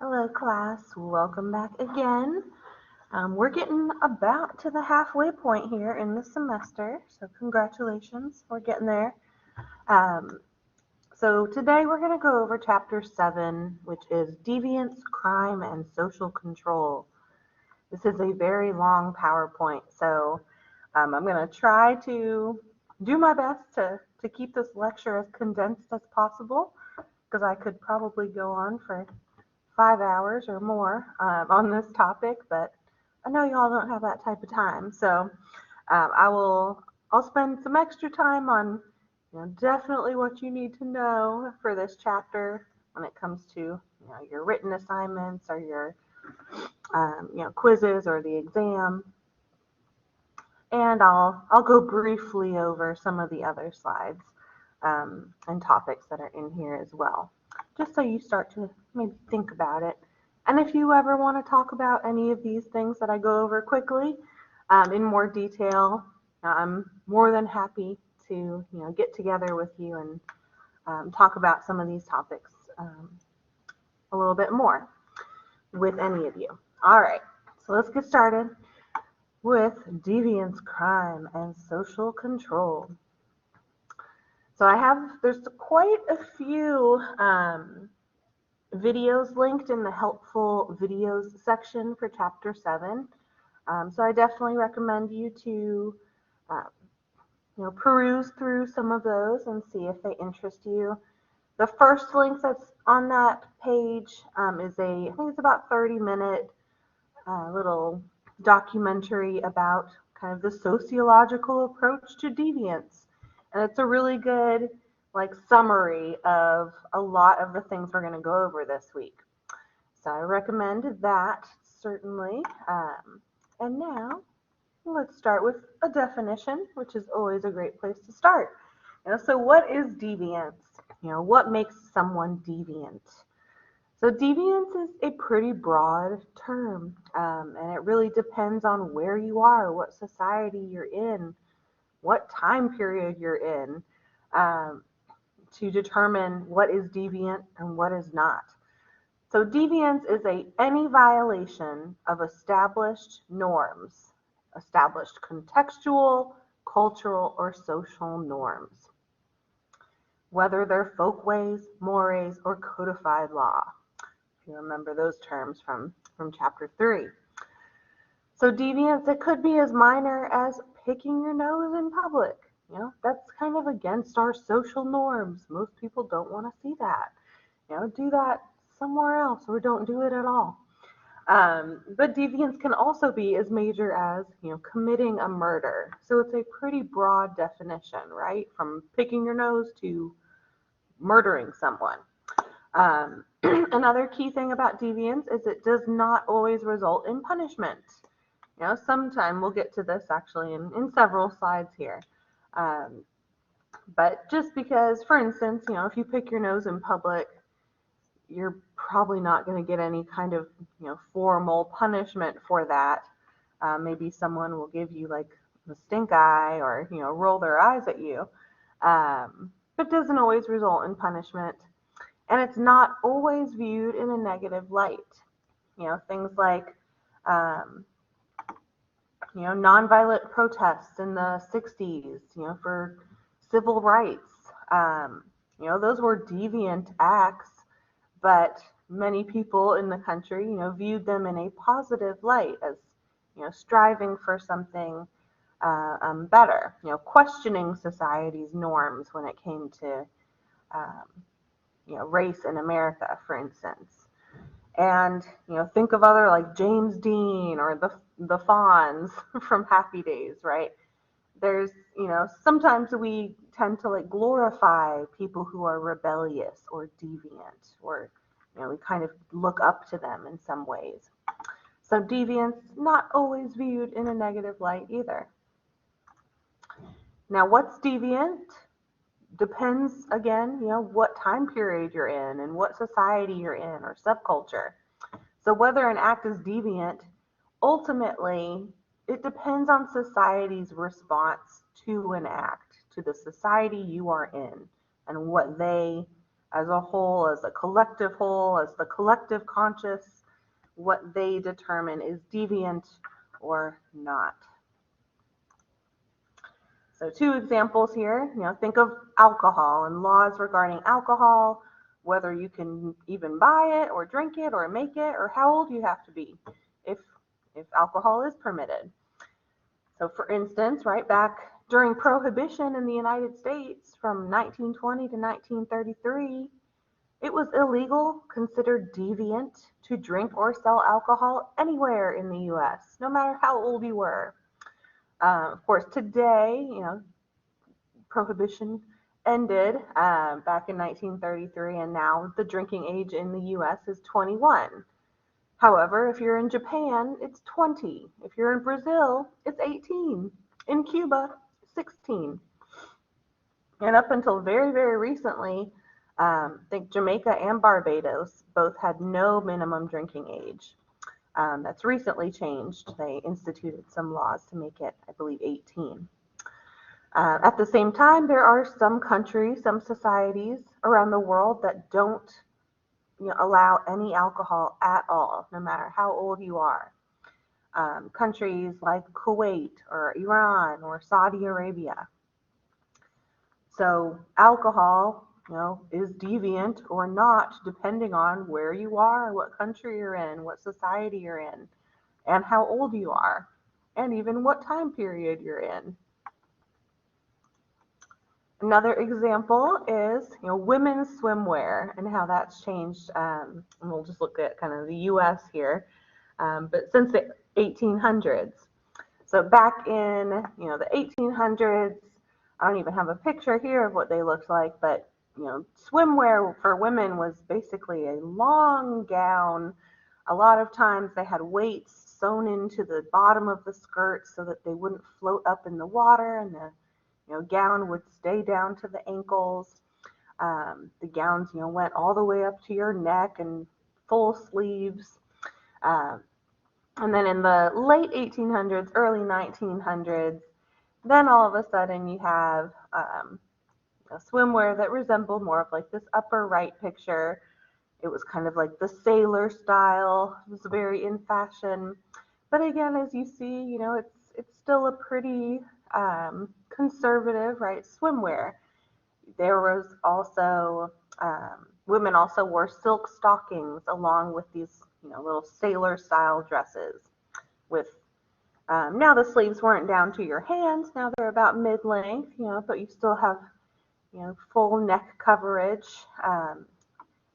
Hello, class. Welcome back again. We're getting about to the halfway point here in the semester, so congratulations. We're getting there. Um, so today we're going to go over Chapter 7, which is Deviance, Crime, and Social Control. This is a very long PowerPoint, so I'm going to try to do my best to keep this lecture as condensed as possible, because I could probably go on for 5 hours or more on this topic, but I know y'all don't have that type of time. So I'll spend some extra time on definitely what you need to know for this chapter when it comes to your written assignments or your quizzes or the exam. And I'll go briefly over some of the other slides and topics that are in here as well, just so you start to maybe think about it. And if you ever want to talk about any of these things that I go over quickly in more detail, I'm more than happy to get together with you and talk about some of these topics a little bit more with any of you. All right, so let's get started with deviance, crime, and social control. So there's quite a few videos linked in the helpful videos section for Chapter 7. So I definitely recommend you to peruse through some of those and see if they interest you. The first link that's on that page is I think it's about 30-minute little documentary about kind of the sociological approach to deviance. And it's a really good summary of a lot of the things we're going to go over this week. So I recommend that, certainly. And now let's start with a definition, which is always a great place to start. So what is deviance? What makes someone deviant? So deviance is a pretty broad term, and it really depends on where you are, what society you're in, what time period you're in, to determine what is deviant and what is not. So deviance is any violation of established norms, established contextual, cultural, or social norms, whether they're folkways, mores, or codified law. If you remember those terms from Chapter 3. So deviance, it could be as minor as picking your nose in public. That's kind of against our social norms. Most people don't want to see that. Do that somewhere else or don't do it at all. But deviance can also be as major as, committing a murder. So it's a pretty broad definition, right? From picking your nose to murdering someone. Another key thing about deviance is it does not always result in punishment. Sometime we'll get to this actually in several slides here. But just because, for instance, if you pick your nose in public, you're probably not going to get any kind of, formal punishment for that. Maybe someone will give you like the stink eye or, roll their eyes at you. But it doesn't always result in punishment. And it's not always viewed in a negative light. Things like, nonviolent protests in the 60s, for civil rights. Those were deviant acts, but many people in the country, viewed them in a positive light as, striving for something better, questioning society's norms when it came to, race in America, for instance. And, think of other like James Dean or the Fonz from Happy Days, right? There's, sometimes we tend to glorify people who are rebellious or deviant, or, we kind of look up to them in some ways. So deviance not always viewed in a negative light either. Now, what's deviant? Depends, again, what time period you're in and what society you're in or subculture. So whether an act is deviant, ultimately, it depends on society's response to an act, to the society you are in, and what they as a whole, as a collective whole, as the collective conscious, what they determine is deviant or not. So 2 examples here, think of alcohol and laws regarding alcohol, whether you can even buy it or drink it or make it, or how old you have to be if alcohol is permitted. So for instance, right back during Prohibition in the United States from 1920 to 1933, it was illegal, considered deviant, to drink or sell alcohol anywhere in the U.S., no matter how old you were. Of course, today, Prohibition ended back in 1933, and now the drinking age in the U.S. is 21. However, if you're in Japan, it's 20. If you're in Brazil, it's 18. In Cuba, 16. And up until very, very recently, I think Jamaica and Barbados both had no minimum drinking age. That's recently changed. They instituted some laws to make it, I believe, 18. At the same time, there are some countries, some societies around the world that don't allow any alcohol at all, no matter how old you are. Countries like Kuwait or Iran or Saudi Arabia. So alcohol, is deviant or not, depending on where you are, what country you're in, what society you're in, and how old you are, and even what time period you're in. Another example is, women's swimwear and how that's changed. And we'll just look at kind of the U.S. here, but since the 1800s. So back in, the 1800s, I don't even have a picture here of what they looked like, but, swimwear for women was basically a long gown. A lot of times they had weights sewn into the bottom of the skirt so that they wouldn't float up in the water, and the gown would stay down to the ankles. The gowns, went all the way up to your neck and full sleeves. And then in the late 1800s, early 1900s, then all of a sudden you have swimwear that resembled more of like this upper right picture. It was kind of like the sailor style. It was very in fashion. But again, as you see, it's still a pretty conservative, right, swimwear. There was also, women also wore silk stockings along with these, little sailor style dresses with, now the sleeves weren't down to your hands, now they're about mid-length, but you still have, full neck coverage,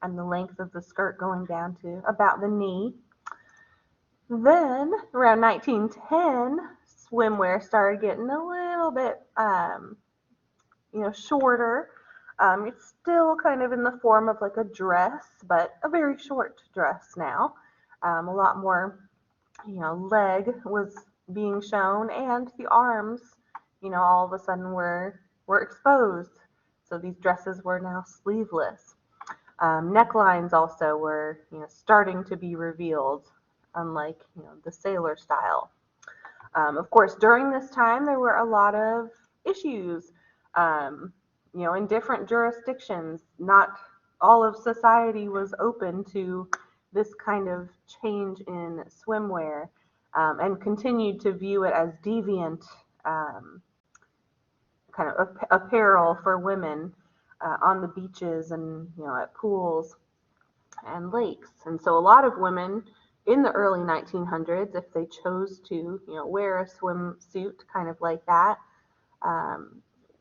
and the length of the skirt going down to about the knee. Then around 1910, swimwear started getting a little bit, shorter. It's still kind of in the form of like a dress, but a very short dress now. A lot more, leg was being shown, and the arms, all of a sudden were exposed. So these dresses were now sleeveless. Necklines also were, starting to be revealed, unlike, the sailor style. Of course, during this time, there were a lot of issues, in different jurisdictions. Not all of society was open to this kind of change in swimwear, and continued to view it as deviant, kind of apparel for women on the beaches and, at pools and lakes. And so a lot of women in the early 1900s, if they chose to, wear a swimsuit kind of like that,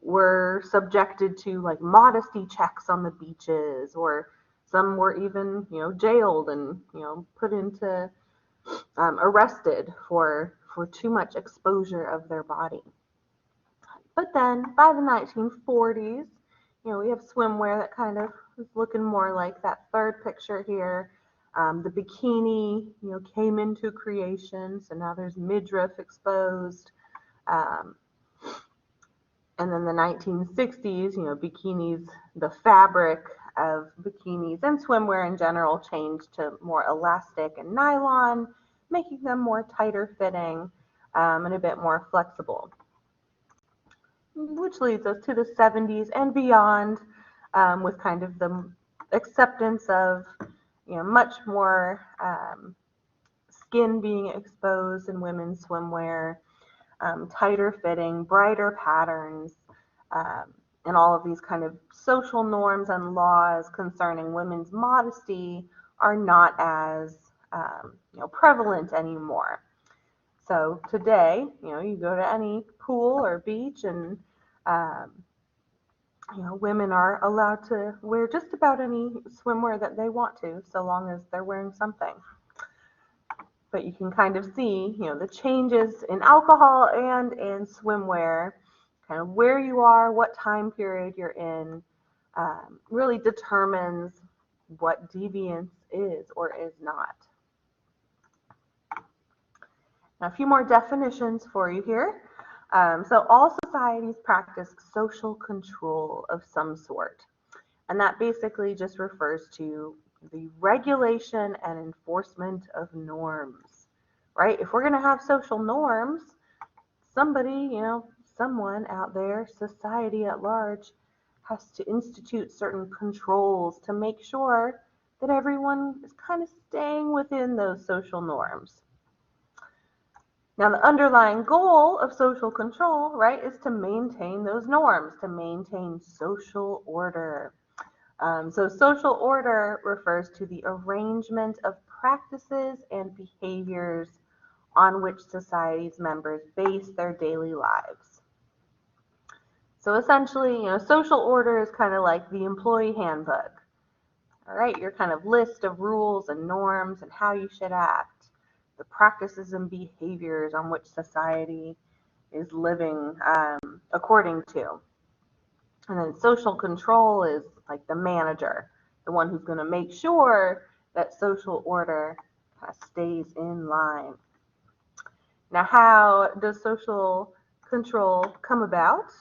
were subjected to like modesty checks on the beaches, or some were even, jailed and, put into, arrested for too much exposure of their body. But then by the 1940s, we have swimwear that kind of is looking more like that third picture here. The bikini, came into creation, so now there's midriff exposed. And then the 1960s, bikinis, the fabric of bikinis and swimwear in general changed to more elastic and nylon, making them more tighter fitting, and a bit more flexible. Which leads us to the 70s and beyond, with kind of the acceptance of, much more skin being exposed in women's swimwear, tighter fitting, brighter patterns, and all of these kind of social norms and laws concerning women's modesty are not as prevalent anymore. So today, you go to any pool or beach and women are allowed to wear just about any swimwear that they want to, so long as they're wearing something. But you can kind of see, the changes in alcohol and in swimwear, kind of where you are, what time period you're in, really determines what deviance is or is not. Now, a few more definitions for you here. So all societies practice social control of some sort. And that basically just refers to the regulation and enforcement of norms, right? If we're going to have social norms, somebody, someone out there, society at large, has to institute certain controls to make sure that everyone is kind of staying within those social norms. Now, the underlying goal of social control, right, is to maintain those norms, to maintain social order. So social order refers to the arrangement of practices and behaviors on which society's members base their daily lives. So essentially, social order is kind of like the employee handbook. All right, your kind of list of rules and norms and how you should act, the practices and behaviors on which society is living according to. And then social control is like the manager, the one who's going to make sure that social order stays in line. Now, how does social control come about?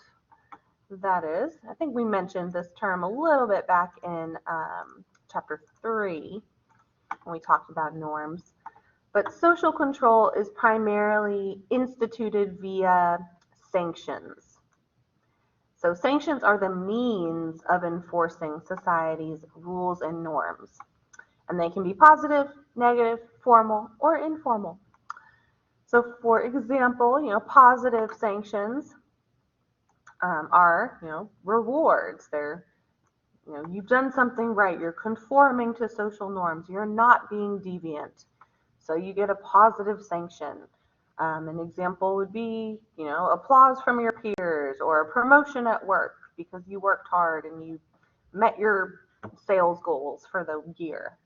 That is, I think we mentioned this term a little bit back in chapter 3 when we talked about norms. But social control is primarily instituted via sanctions. So sanctions are the means of enforcing society's rules and norms. And they can be positive, negative, formal, or informal. So for example, positive sanctions are, rewards. They're, you've done something right. You're conforming to social norms. You're not being deviant. So you get a positive sanction. An example would be, applause from your peers or a promotion at work because you worked hard and you met your sales goals for the year.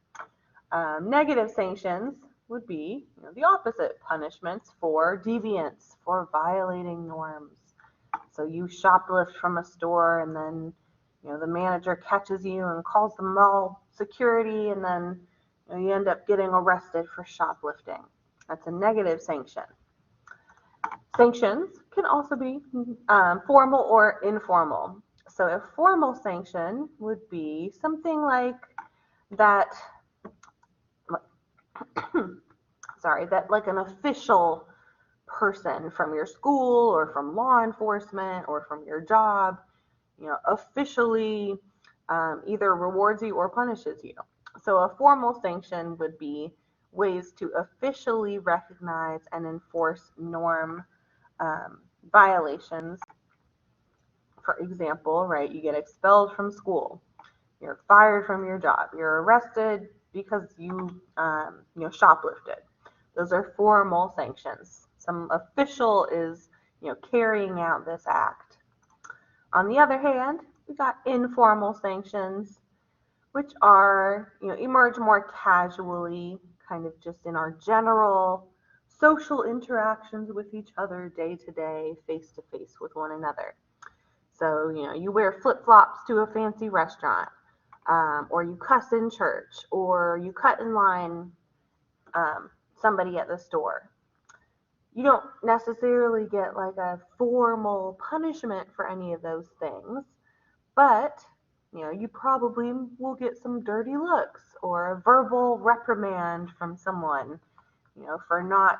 Negative sanctions would be the opposite, punishments for deviance, for violating norms. So you shoplift from a store and then the manager catches you and calls the mall security, and then you end up getting arrested for shoplifting. That's a negative sanction. Sanctions can also be formal or informal. So a formal sanction would be something like that, that like an official person from your school or from law enforcement or from your job, officially either rewards you or punishes you. So a formal sanction would be ways to officially recognize and enforce norm violations. For example, right, you get expelled from school, you're fired from your job, you're arrested because you shoplifted. Those are formal sanctions. Some official is carrying out this act. On the other hand, we got informal sanctions, which are emerge more casually, kind of just in our general social interactions with each other day to day, face to face with one another. So you wear flip-flops to a fancy restaurant, or you cuss in church, or you cut in line somebody at the store. You don't necessarily get like a formal punishment for any of those things, but you probably will get some dirty looks or a verbal reprimand from someone, for not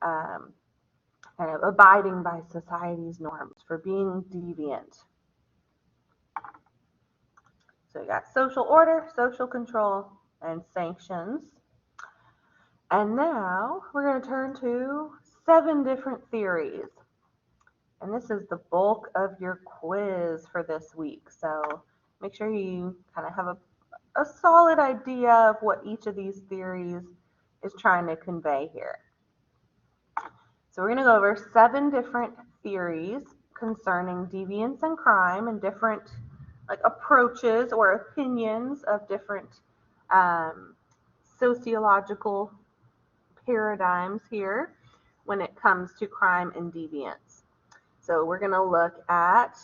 kind of abiding by society's norms, for being deviant. So we got social order, social control, and sanctions. And now we're going to turn to 7 different theories. And this is the bulk of your quiz for this week. So make sure you kind of have a solid idea of what each of these theories is trying to convey here. So we're going to go over 7 different theories concerning deviance and crime and different approaches or opinions of different sociological paradigms here when it comes to crime and deviance. So we're going to look at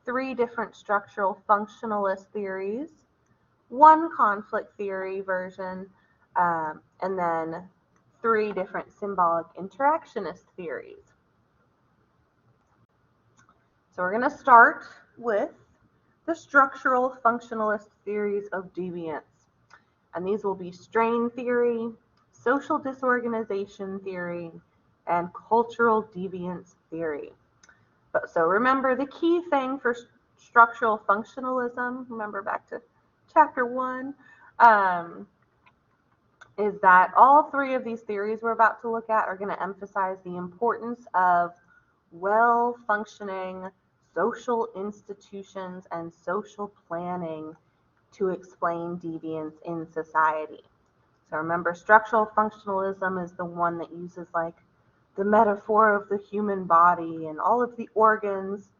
3 different structural functionalist theories, 1 conflict theory version, and then 3 different symbolic interactionist theories. So we're going to start with the structural functionalist theories of deviance. And these will be strain theory, social disorganization theory, and cultural deviance theory. So remember the key thing for structural functionalism, remember back to chapter 1, is that all 3 of these theories we're about to look at are going to emphasize the importance of well-functioning social institutions and social planning to explain deviance in society. So remember, structural functionalism is the one that uses the metaphor of the human body and all of the organs,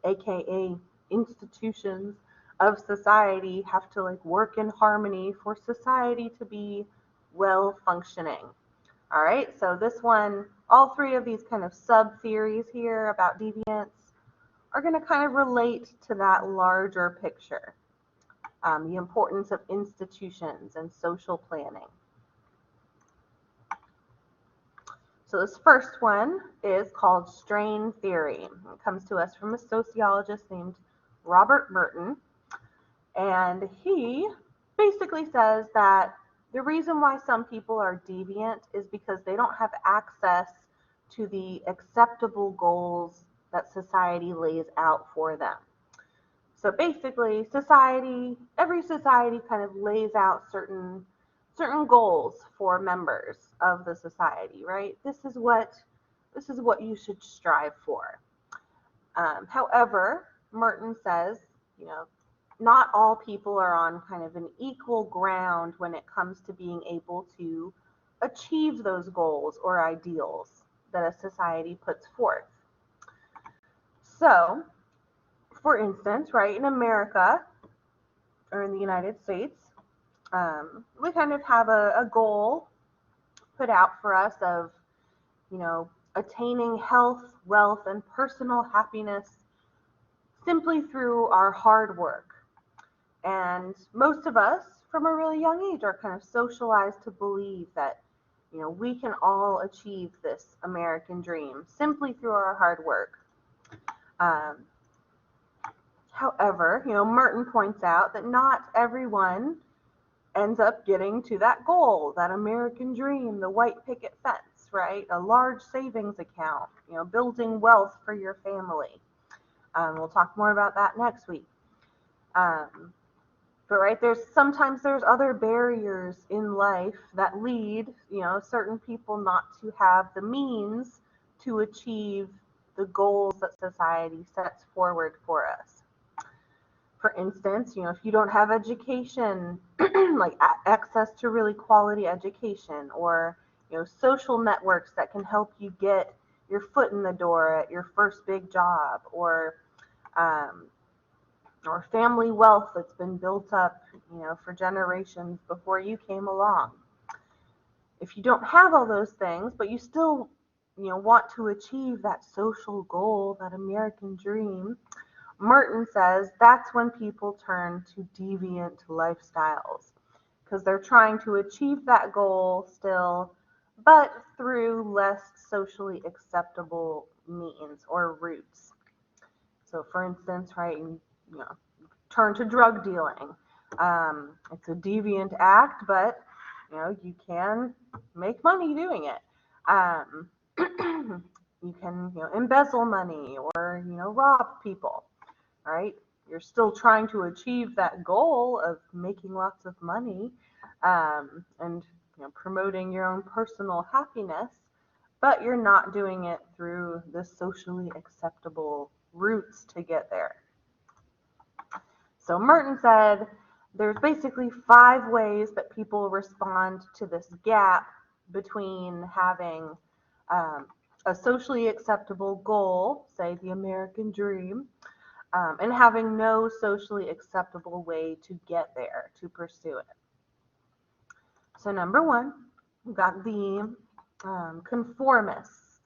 aka institutions of society, have to work in harmony for society to be well functioning. All right, so this one, all 3 of these kind of sub-theories here about deviance are going to kind of relate to that larger picture, the importance of institutions and social planning. So this first one is called strain theory. It comes to us from a sociologist named Robert Merton, and he basically says that the reason why some people are deviant is because they don't have access to the acceptable goals that society lays out for them. So basically, every society kind of lays out certain goals for members of the society, right? This is what you should strive for. However, Merton says, not all people are on kind of an equal ground when it comes to being able to achieve those goals or ideals that a society puts forth. So, for instance, right, in America or in the United States, we kind of have a goal put out for us of, attaining health, wealth, and personal happiness simply through our hard work. And most of us, from a really young age, are kind of socialized to believe that, we can all achieve this American dream simply through our hard work. However, Merton points out that not everyone ends up getting to that goal, that American dream, the white picket fence, right? A large savings account, building wealth for your family. We'll talk more about that next week. But right, sometimes there's other barriers in life that lead, certain people not to have the means to achieve the goals that society sets forward for us. For instance, if you don't have education, like access to really quality education, or social networks that can help you get your foot in the door at your first big job, or family wealth that's been built up, for generations before you came along. If you don't have all those things, but you still, want to achieve that social goal, that American dream, Merton says that's when people turn to deviant lifestyles, because they're trying to achieve that goal still, but through less socially acceptable means or routes. So for instance, right, turn to drug dealing. It's a deviant act, but you can make money doing it. You can embezzle money or rob people, right? you're still trying to achieve that goal of making lots of money, and promoting your own personal happiness, but you're not doing it through the socially acceptable routes to get there. So Merton said there's basically 5 ways that people respond to this gap between having a socially acceptable goal, say the American dream, and having no socially acceptable way to get there, to pursue it. So number 1, we've got the conformists.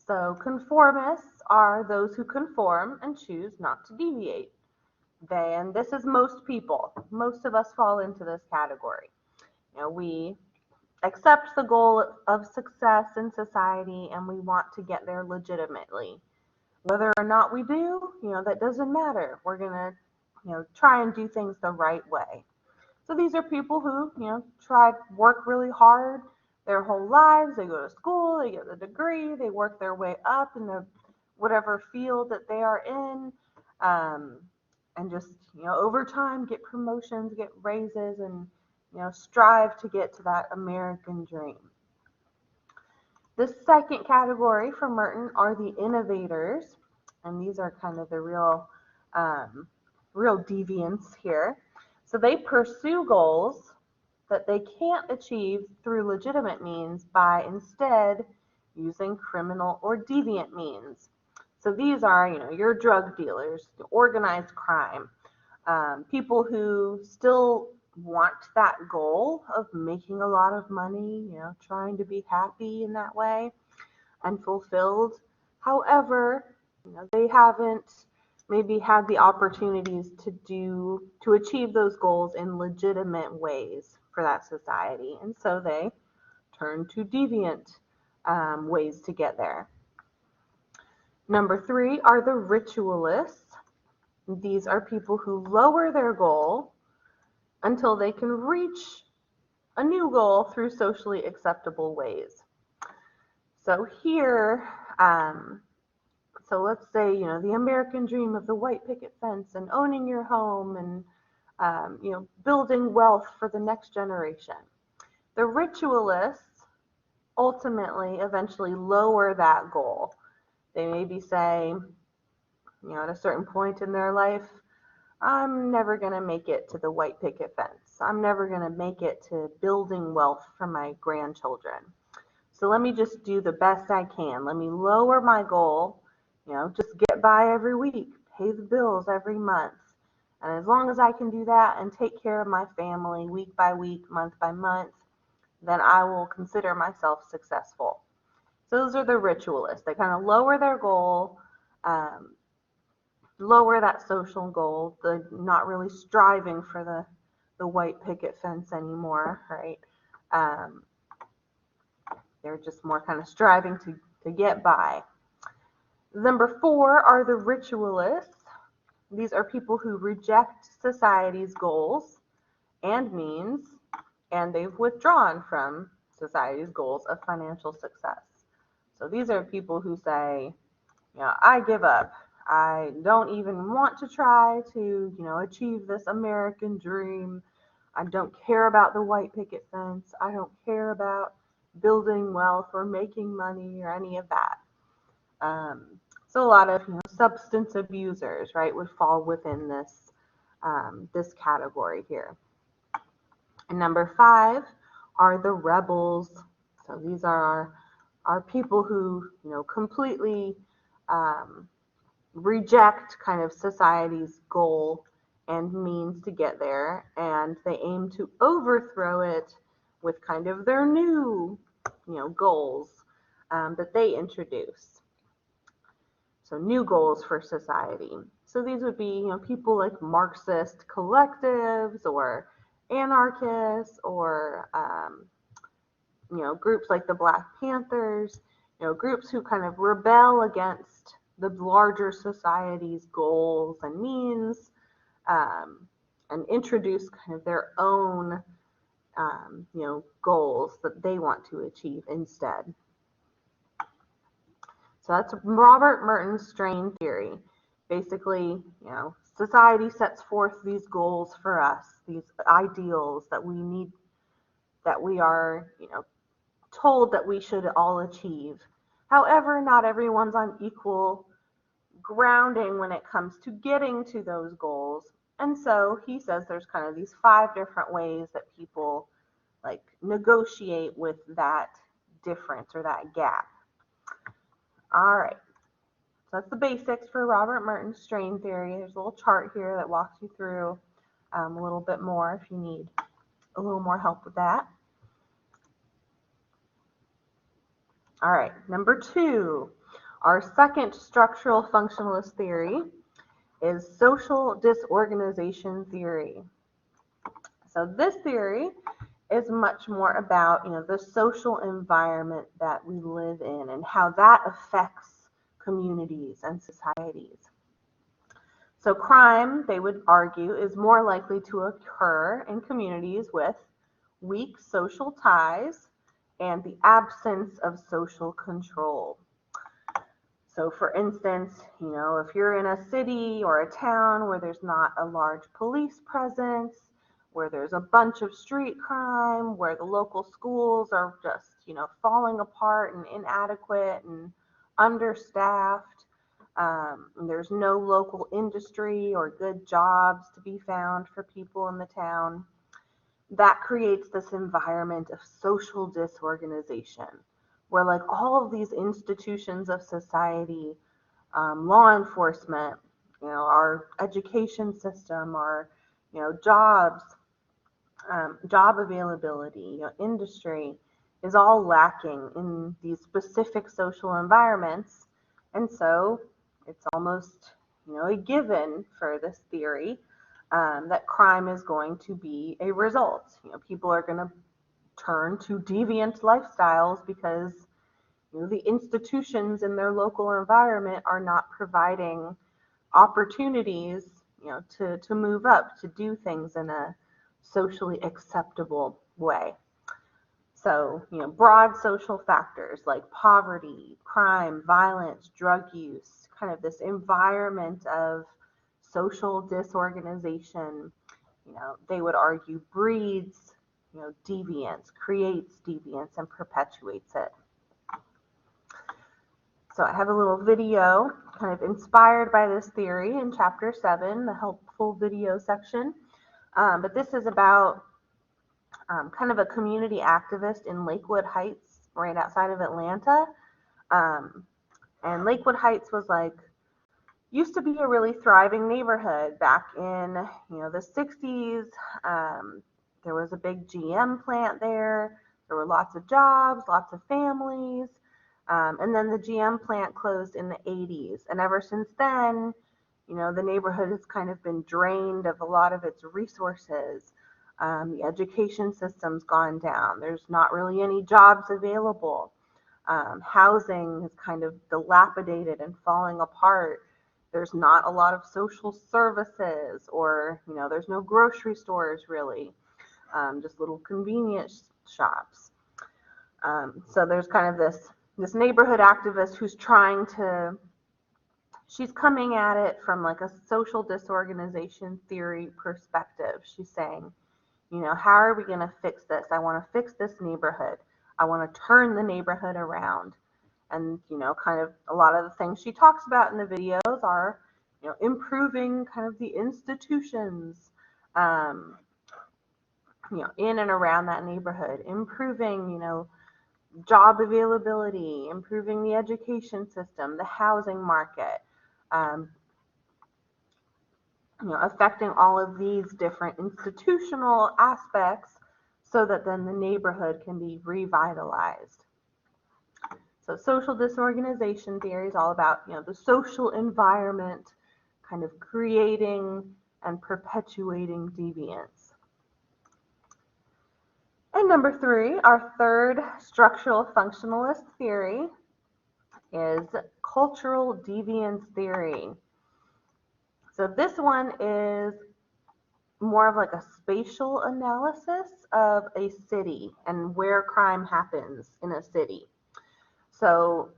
So conformists are those who conform and choose not to deviate. And this is most people. Most of us fall into this category. We accept the goal of success in society and we want to get there legitimately. Whether or not we do, that doesn't matter. We're going to, try and do things the right way. So these are people who, work really hard their whole lives. They go to school, they get the degree, they work their way up in whatever field that they are in, and just, over time get promotions, get raises, and, strive to get to that American dream. The second category for Merton are the innovators, and these are kind of the real deviants here. So they pursue goals that they can't achieve through legitimate means by instead using criminal or deviant means. So these are, your drug dealers, organized crime, people who still want that goal of making a lot of money, trying to be happy in that way and fulfilled. However, they haven't maybe had the opportunities to achieve those goals in legitimate ways for that society, and so they turn to deviant ways to get there. Number 3 are the ritualists. These are people who lower their goal until they can reach a new goal through socially acceptable ways. So here, so let's say, the American dream of the white picket fence and owning your home and, building wealth for the next generation. The ritualists ultimately eventually lower that goal. They maybe say, at a certain point in their life, I'm never going to make it to the white picket fence. I'm never going to make it to building wealth for my grandchildren. So let me just do the best I can. Let me lower my goal, just get by every week, pay the bills every month. And as long as I can do that and take care of my family week by week, month by month, then I will consider myself successful. So those are the ritualists. They kind of lower their goal, lower that social goal. They're not really striving for the white picket fence anymore, right? They're just more kind of striving to get by. Number 4 are the ritualists. These are people who reject society's goals and means, and they've withdrawn from society's goals of financial success. So these are people who say, I give up. I don't even want to try to, achieve this American dream. I don't care about the white picket fence. I don't care about building wealth or making money or any of that. So a lot of substance abusers, right, would fall within this this category here. And number 5 are the rebels. So these are our people who completely reject kind of society's goal and means to get there, and they aim to overthrow it with kind of their new goals that they introduce. So new goals for society. So these would be people like Marxist collectives or anarchists or groups like the Black Panthers, groups who kind of rebel against the larger society's goals and means, and introduce kind of their own goals that they want to achieve instead. So that's Robert Merton's strain theory. Basically, society sets forth these goals for us, these ideals that we need, that we are, told that we should all achieve. However, not everyone's on equal grounding when it comes to getting to those goals. And so he says there's kind of these 5 different ways that people like negotiate with that difference or that gap. All right. So that's the basics for Robert Merton's strain theory. There's a little chart here that walks you through a little bit more if you need a little more help with that. All right, number 2, our second structural functionalist theory is social disorganization theory. So this theory is much more about, the social environment that we live in and how that affects communities and societies. So crime, they would argue, is more likely to occur in communities with weak social ties and the absence of social control. So for instance, if you're in a city or a town where there's not a large police presence, where there's a bunch of street crime, where the local schools are just, falling apart and inadequate and understaffed, and there's no local industry or good jobs to be found for people in the town, that creates this environment of social disorganization, where like all of these institutions of society, law enforcement, our education system, our, jobs, job availability, industry is all lacking in these specific social environments. And so it's almost, a given for this theory that crime is going to be a result. People are going to turn to deviant lifestyles because the institutions in their local environment are not providing opportunities, to move up, to do things in a socially acceptable way. So, broad social factors like poverty, crime, violence, drug use, kind of this environment of social disorganization, they would argue breeds, deviance, creates deviance and perpetuates it. So I have a little video kind of inspired by this theory in chapter 7, the helpful video section. But this is about kind of a community activist in Lakewood Heights, right outside of Atlanta. And Lakewood Heights was used to be a really thriving neighborhood back in, the 60s. There was a big GM plant there. There were lots of jobs, lots of families. And then the GM plant closed in the 80s. And ever since then, the neighborhood has kind of been drained of a lot of its resources. The education system's gone down. There's not really any jobs available. Housing is kind of dilapidated and falling apart. There's not a lot of social services, or, there's no grocery stores really, just little convenience shops. So there's kind of this neighborhood activist who's she's coming at it from like a social disorganization theory perspective. She's saying, how are we going to fix this? I want to fix this neighborhood. I want to turn the neighborhood around. And, kind of a lot of the things she talks about in the videos are, improving kind of the institutions, in and around that neighborhood, improving, job availability, improving the education system, the housing market, affecting all of these different institutional aspects so that then the neighborhood can be revitalized. So social disorganization theory is all about, the social environment kind of creating and perpetuating deviance. And number 3, our third structural functionalist theory is cultural deviance theory. So this one is more of like a spatial analysis of a city and where crime happens in a city. So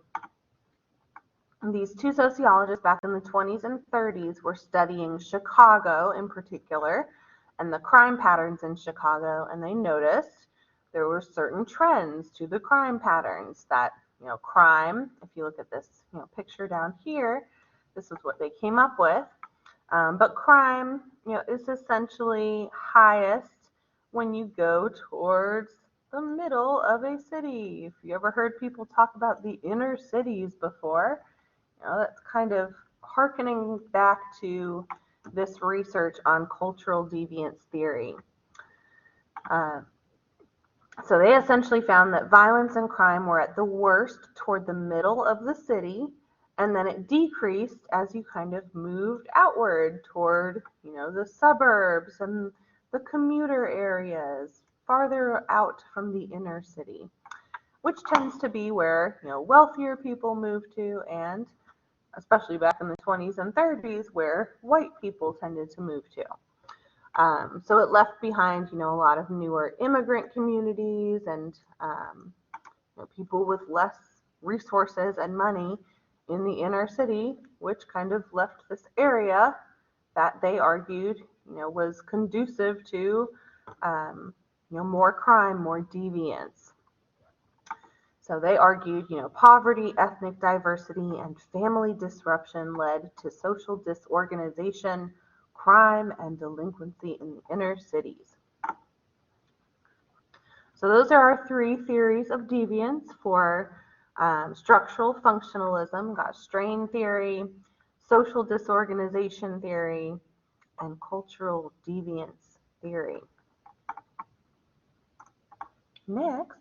These two sociologists back in the 20s and 30s were studying Chicago in particular and the crime patterns in Chicago, and they noticed there were certain trends to the crime patterns that, crime, if you look at this, picture down here, this is what they came up with. But crime, is essentially highest when you go towards the middle of a city. If you ever heard people talk about the inner cities before, that's kind of hearkening back to this research on cultural deviance theory. So they essentially found that violence and crime were at the worst toward the middle of the city, and then it decreased as you kind of moved outward toward, the suburbs and the commuter areas, farther out from the inner city, which tends to be where, wealthier people move to, and especially back in the 20s and 30s, where white people tended to move to. So it left behind, a lot of newer immigrant communities and people with less resources and money in the inner city, which kind of left this area that they argued, was conducive to, more crime, more deviance. So they argued, poverty, ethnic diversity, and family disruption led to social disorganization, crime, and delinquency in the inner cities. So those are our three theories of deviance for structural functionalism. Got strain theory, social disorganization theory, and cultural deviance theory. Next,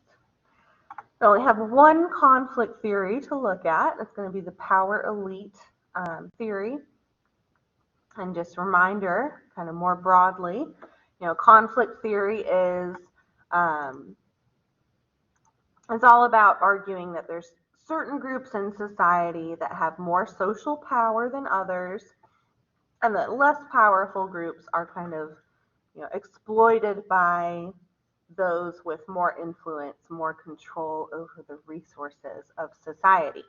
we only have one conflict theory to look at. It's going to be the power elite theory. And just a reminder, kind of more broadly, conflict theory is it's all about arguing that there's certain groups in society that have more social power than others, and that less powerful groups are kind of, exploited by those with more influence, more control over the resources of society.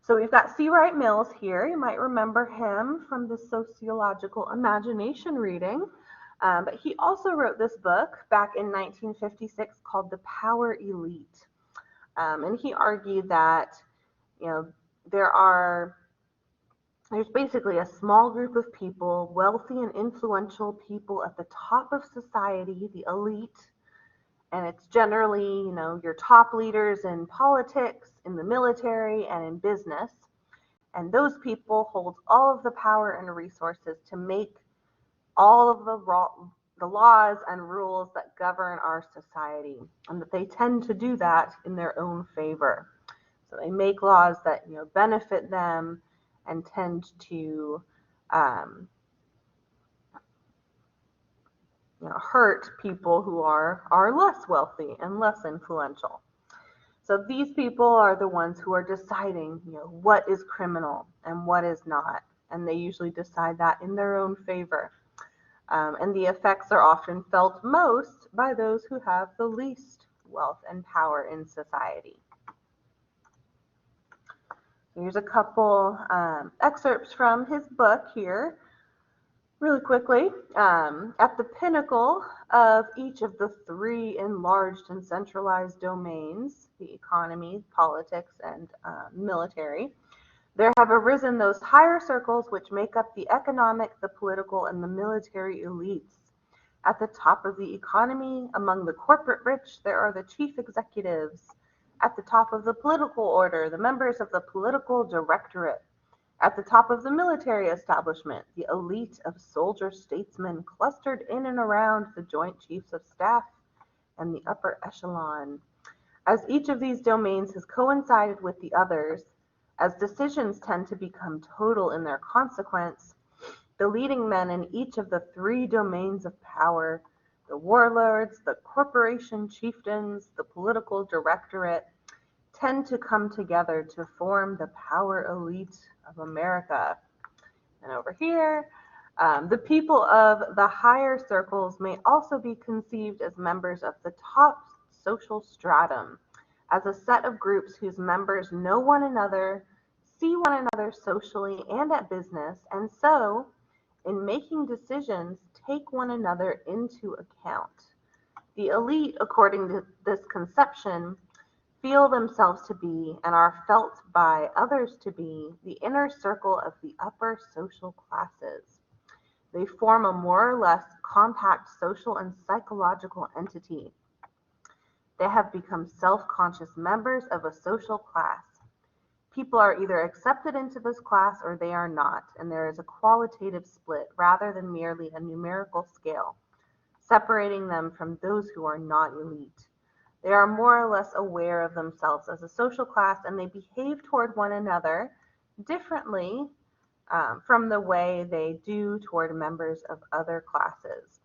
So we've got C. Wright Mills here. You might remember him from the sociological imagination reading. But he also wrote this book back in 1956 called The Power Elite. And he argued that, there's basically a small group of people, wealthy and influential people at the top of society, the elite. And it's generally, your top leaders in politics, in the military, and in business. And those people hold all of the power and resources to make all of the laws and rules that govern our society, and that they tend to do that in their own favor. So they make laws that benefit them and tend to hurt people who are less wealthy and less influential. So these people are the ones who are deciding, what is criminal and what is not, and they usually decide that in their own favor. And the effects are often felt most by those who have the least wealth and power in society. Here's a couple excerpts from his book here. Really quickly, at the pinnacle of each of the three enlarged and centralized domains, the economy, politics, and military, there have arisen those higher circles which make up the economic, the political, and the military elites. At the top of the economy, among the corporate rich, there are the chief executives. At the top of the political order, the members of the political directorate. At the top of the military establishment, the elite of soldier statesmen clustered in and around the Joint Chiefs of Staff and the upper echelon. As each of these domains has coincided with the others, as decisions tend to become total in their consequence, the leading men in each of the three domains of power, the warlords, the corporation chieftains, the political directorate, tend to come together to form the power elite of America. And over here, the people of the higher circles may also be conceived as members of the top social stratum, as a set of groups whose members know one another, see one another socially and at business, and so, in making decisions, take one another into account. The elite, according to this conception, feel themselves to be and are felt by others to be the inner circle of the upper social classes. They form a more or less compact social and psychological entity. They have become self-conscious members of a social class. People are either accepted into this class or they are not, and there is a qualitative split rather than merely a numerical scale, separating them from those who are not elite. They are more or less aware of themselves as a social class, and they behave toward one another differently from the way they do toward members of other classes.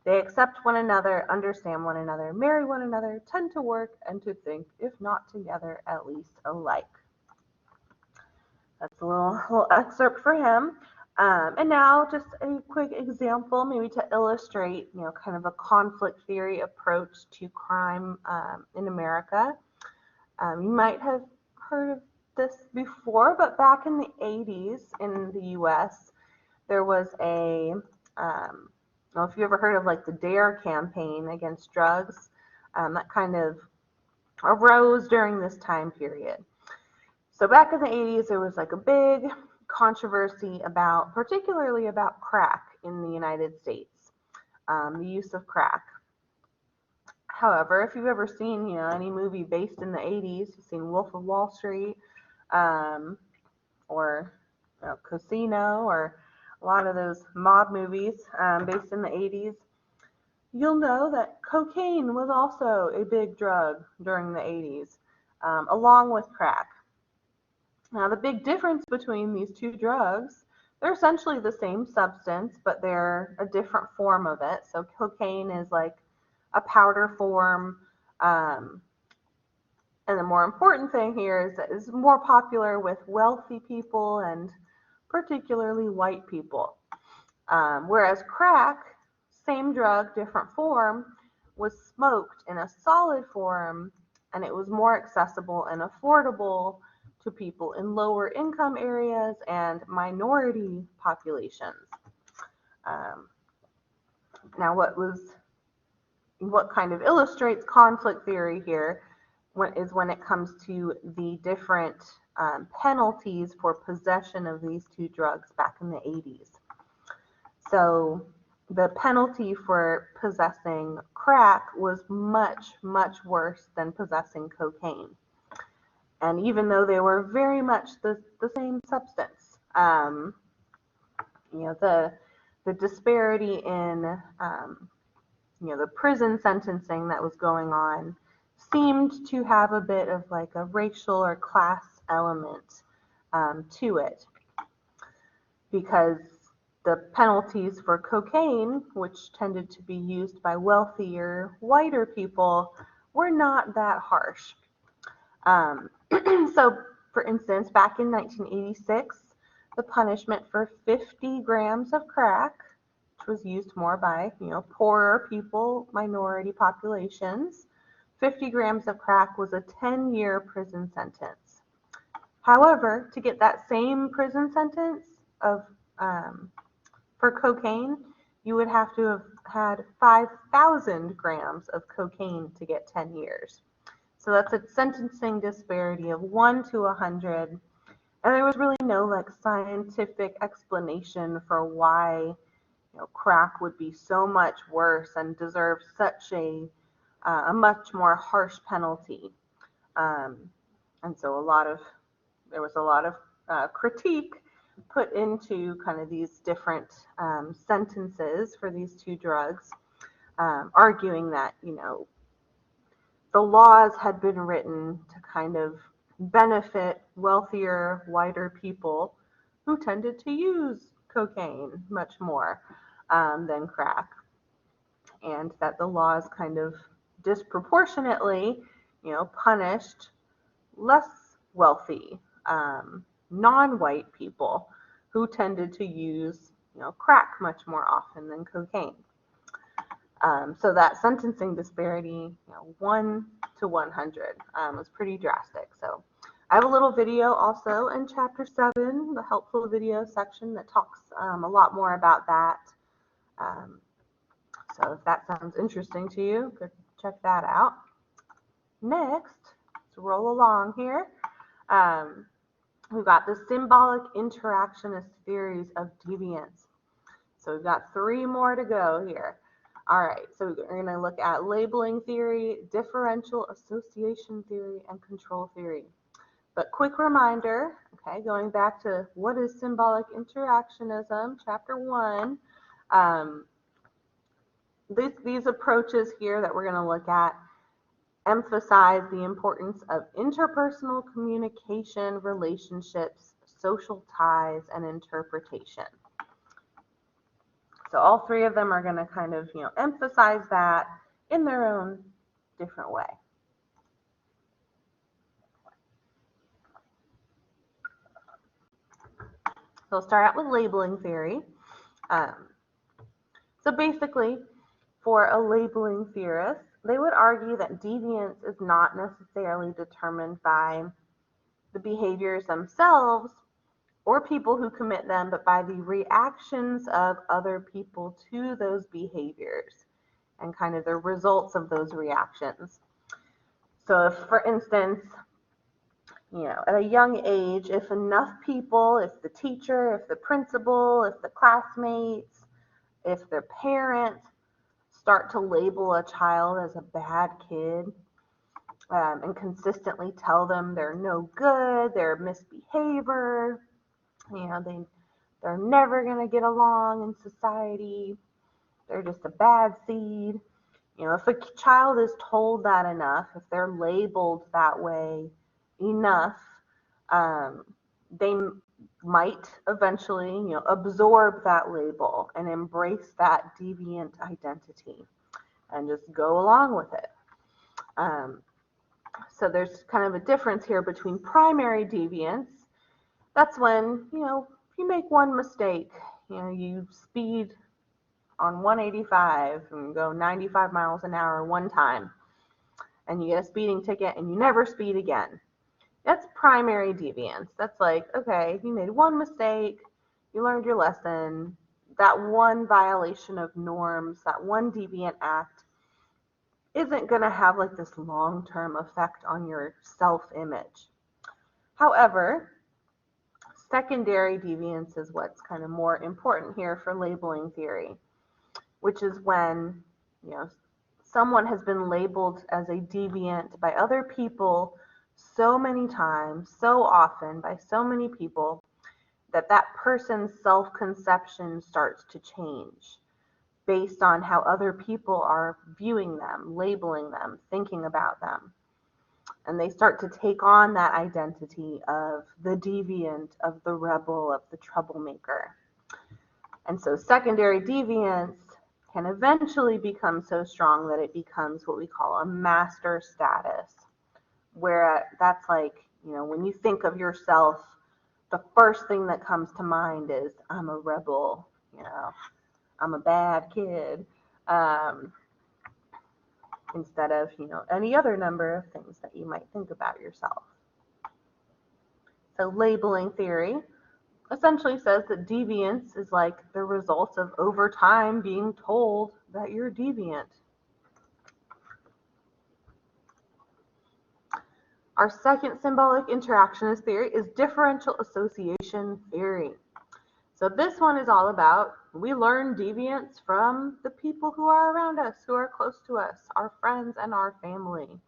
They accept one another, understand one another, marry one another, tend to work and to think, if not together, at least alike. That's a little excerpt for him. And now just a quick example, maybe to illustrate, kind of a conflict theory approach to crime in America. You might have heard of this before, but back in the 80s in the U.S., there was I don't know if you ever heard of like the DARE campaign against drugs, that kind of arose during this time period. So back in the 80s, there was like a big controversy particularly about crack in the United States, the use of crack. However, if you've ever seen, any movie based in the 80s, you've seen Wolf of Wall Street, or Casino, or a lot of those mob movies based in the 80s, you'll know that cocaine was also a big drug during the 80s, along with crack. Now, the big difference between these two drugs, they're essentially the same substance, but they're a different form of it. So cocaine is like a powder form, and the more important thing here is that it's more popular with wealthy people and particularly white people. Whereas crack, same drug, different form, was smoked in a solid form, and it was more accessible and affordable to people in lower income areas and minority populations. Now, what kind of illustrates conflict theory here is when it comes to the different penalties for possession of these two drugs back in the 80s. So the penalty for possessing crack was much, much worse than possessing cocaine. And even though they were very much the same substance, the disparity in the prison sentencing that was going on seemed to have a bit of like a racial or class element to it, because the penalties for cocaine, which tended to be used by wealthier, whiter people, were not that harsh. So, for instance, back in 1986, the punishment for 50 grams of crack, which was used more by, poorer people, minority populations, 50 grams of crack was a 10-year prison sentence. However, to get that same prison sentence for cocaine, you would have to have had 5,000 grams of cocaine to get 10 years. So that's a sentencing disparity of 1 to 100. And there was really no scientific explanation for why crack would be so much worse and deserve such a much more harsh penalty. And so there was a lot of critique put into kind of these different sentences for these two drugs, arguing that, the laws had been written to kind of benefit wealthier, whiter people who tended to use cocaine much more than crack, and that the laws kind of disproportionately, punished less wealthy, non-white people who tended to use, crack much more often than cocaine. So that sentencing disparity, 1 to 100, was pretty drastic. So I have a little video also in Chapter 7, the helpful video section, that talks a lot more about that. So if that sounds interesting to you, go check that out. Next, let's roll along here. We've got the symbolic interactionist theories of deviance. So we've got 3 more to go here. All right, so we're going to look at labeling theory, differential association theory, and control theory. But quick reminder, okay, going back to what is symbolic interactionism, Chapter 1, these approaches here that we're going to look at emphasize the importance of interpersonal communication, relationships, social ties, and interpretation. So all 3 of them are going to kind of, emphasize that in their own different way. So we'll start out with labeling theory. So basically, for a labeling theorist, they would argue that deviance is not necessarily determined by the behaviors themselves or people who commit them, but by the reactions of other people to those behaviors and kind of the results of those reactions. So if, for instance, at a young age, if enough people, if the teacher, if the principal, if the classmates, if their parents start to label a child as a bad kid, and consistently tell them they're no good, they're a misbehavior, they're never going to get along in society, they're just a bad seed. If a child is told that enough, if they're labeled that way enough, they might eventually, absorb that label and embrace that deviant identity and just go along with it. So there's kind of a difference here between primary deviance. That's when, if you make one mistake, you speed on 185 and go 95 miles an hour one time, and you get a speeding ticket and you never speed again. That's primary deviance. That's like, okay, you made one mistake, you learned your lesson, that one violation of norms, that one deviant act isn't going to have like this long-term effect on your self-image. However, secondary deviance is what's kind of more important here for labeling theory, which is when, someone has been labeled as a deviant by other people so many times, so often, by so many people, that that person's self-conception starts to change based on how other people are viewing them, labeling them, thinking about them. And they start to take on that identity of the deviant, of the rebel, of the troublemaker. And so secondary deviance can eventually become so strong that it becomes what we call a master status, where that's like, when you think of yourself, the first thing that comes to mind is, I'm a rebel, I'm a bad kid, instead of, any other number of things that you might think about yourself. So labeling theory essentially says that deviance is like the result of over time being told that you're deviant. Our second symbolic interactionist theory is differential association theory. So this one is all about, we learn deviance from the people who are around us, who are close to us, our friends and our family,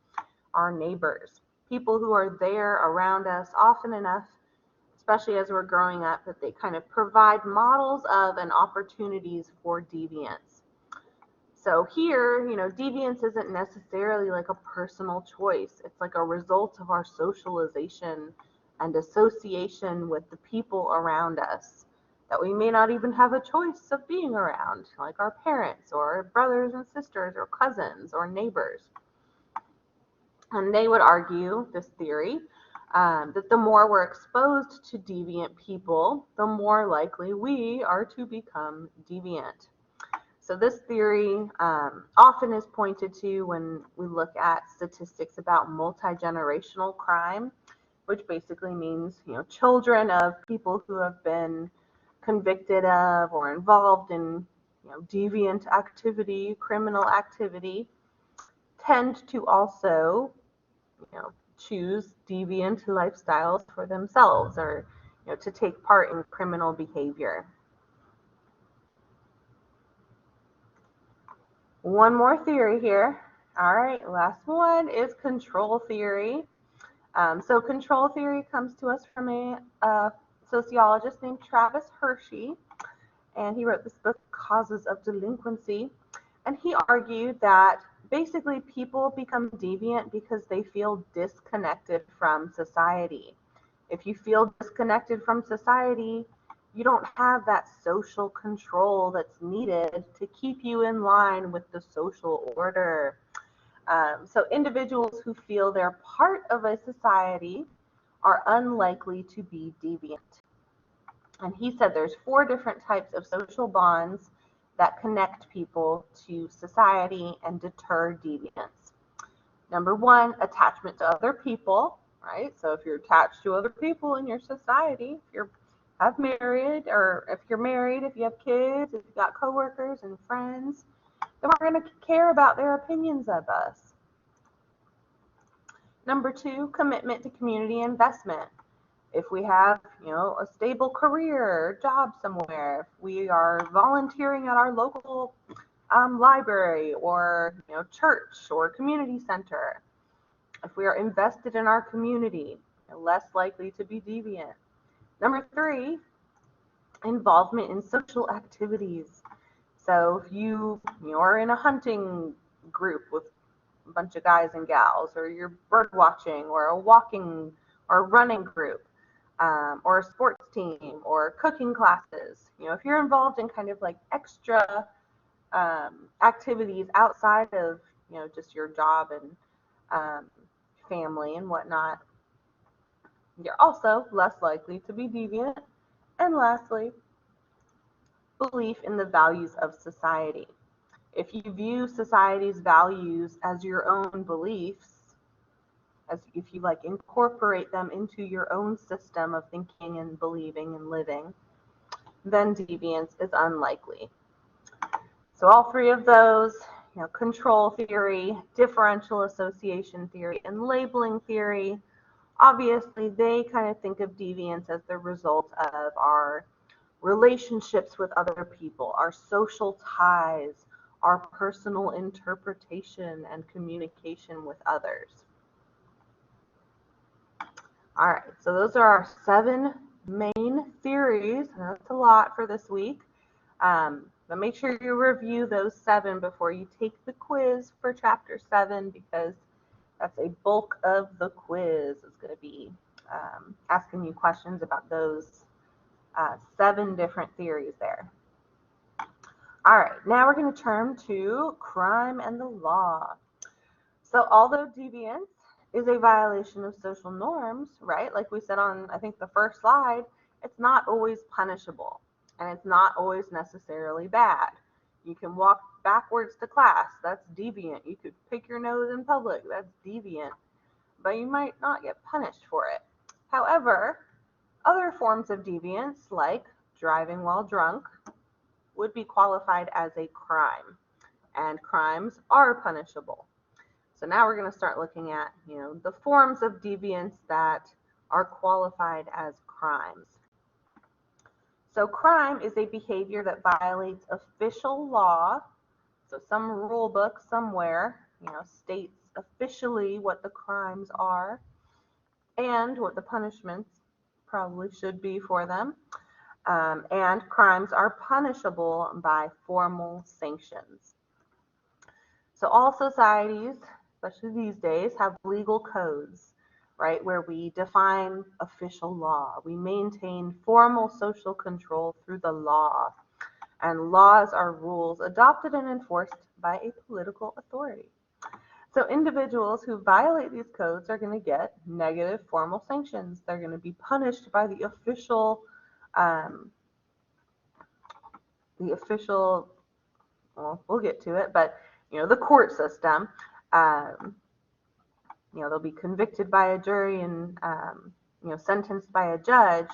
our neighbors, people who are there around us often enough, especially as we're growing up, that they kind of provide models of and opportunities for deviance. So here, deviance isn't necessarily like a personal choice. It's like a result of our socialization and association with the people around us that we may not even have a choice of being around, like our parents or brothers and sisters or cousins or neighbors. And they would argue, this theory, that the more we're exposed to deviant people, the more likely we are to become deviant. So this theory often is pointed to when we look at statistics about multi-generational crime, which basically means, children of people who have been convicted of or involved in, deviant activity, criminal activity, tend to also, choose deviant lifestyles for themselves, or, to take part in criminal behavior. One more theory here. All right, last one is control theory. So control theory comes to us from a sociologist named Travis Hershey, and he wrote this book, Causes of Delinquency. And he argued that basically people become deviant because they feel disconnected from society. If you feel disconnected from society, you don't have that social control that's needed to keep you in line with the social order. So individuals who feel they're part of a society are unlikely to be deviant. And he said there's 4 different types of social bonds that connect people to society and deter deviance. Number 1, attachment to other people, right? So if you're attached to other people in your society, if you're married, or if you're married, if you have kids, if you've got coworkers and friends, then we're going to care about their opinions of us. Number 2, commitment to community investment. If we have, a stable career, job somewhere, if we are volunteering at our local library or, church or community center, if we are invested in our community, less likely to be deviant. Number 3, involvement in social activities. So if you are in a hunting group with a bunch of guys and gals, or you're bird watching, or a walking or running group, or a sports team, or cooking classes, if you're involved in kind of like extra activities outside of, just your job and family and whatnot, you're also less likely to be deviant. And lastly, belief in the values of society. If you view society's values as your own beliefs, as if you incorporate them into your own system of thinking and believing and living, then deviance is unlikely. So all 3 of those, control theory, differential association theory, and labeling theory, obviously they kind of think of deviance as the result of our relationships with other people, our social ties, our personal interpretation and communication with others. All right, so those are our 7 main theories. That's a lot for this week. But make sure you review those 7 before you take the quiz for chapter 7, because that's a bulk of the quiz. It's going to be asking you questions about those 7 different theories there. All right, now we're going to turn to crime and the law. So although deviance is a violation of social norms, right? Like we said on, I think, the first slide, it's not always punishable, and it's not always necessarily bad. You can walk backwards to class, that's deviant. You could pick your nose in public, that's deviant, but you might not get punished for it. However, other forms of deviance, like driving while drunk, would be qualified as a crime, and crimes are punishable. So now we're going to start looking at, the forms of deviance that are qualified as crimes. So crime is a behavior that violates official law. So some rule book somewhere, states officially what the crimes are and what the punishments probably should be for them. And crimes are punishable by formal sanctions. So all societies, especially these days, have legal codes, right, where we define official law. We maintain formal social control through the law. And laws are rules adopted and enforced by a political authority. So individuals who violate these codes are going to get negative formal sanctions. They're going to be punished by the official well, we'll get to it, but the court system, they'll be convicted by a jury and sentenced by a judge,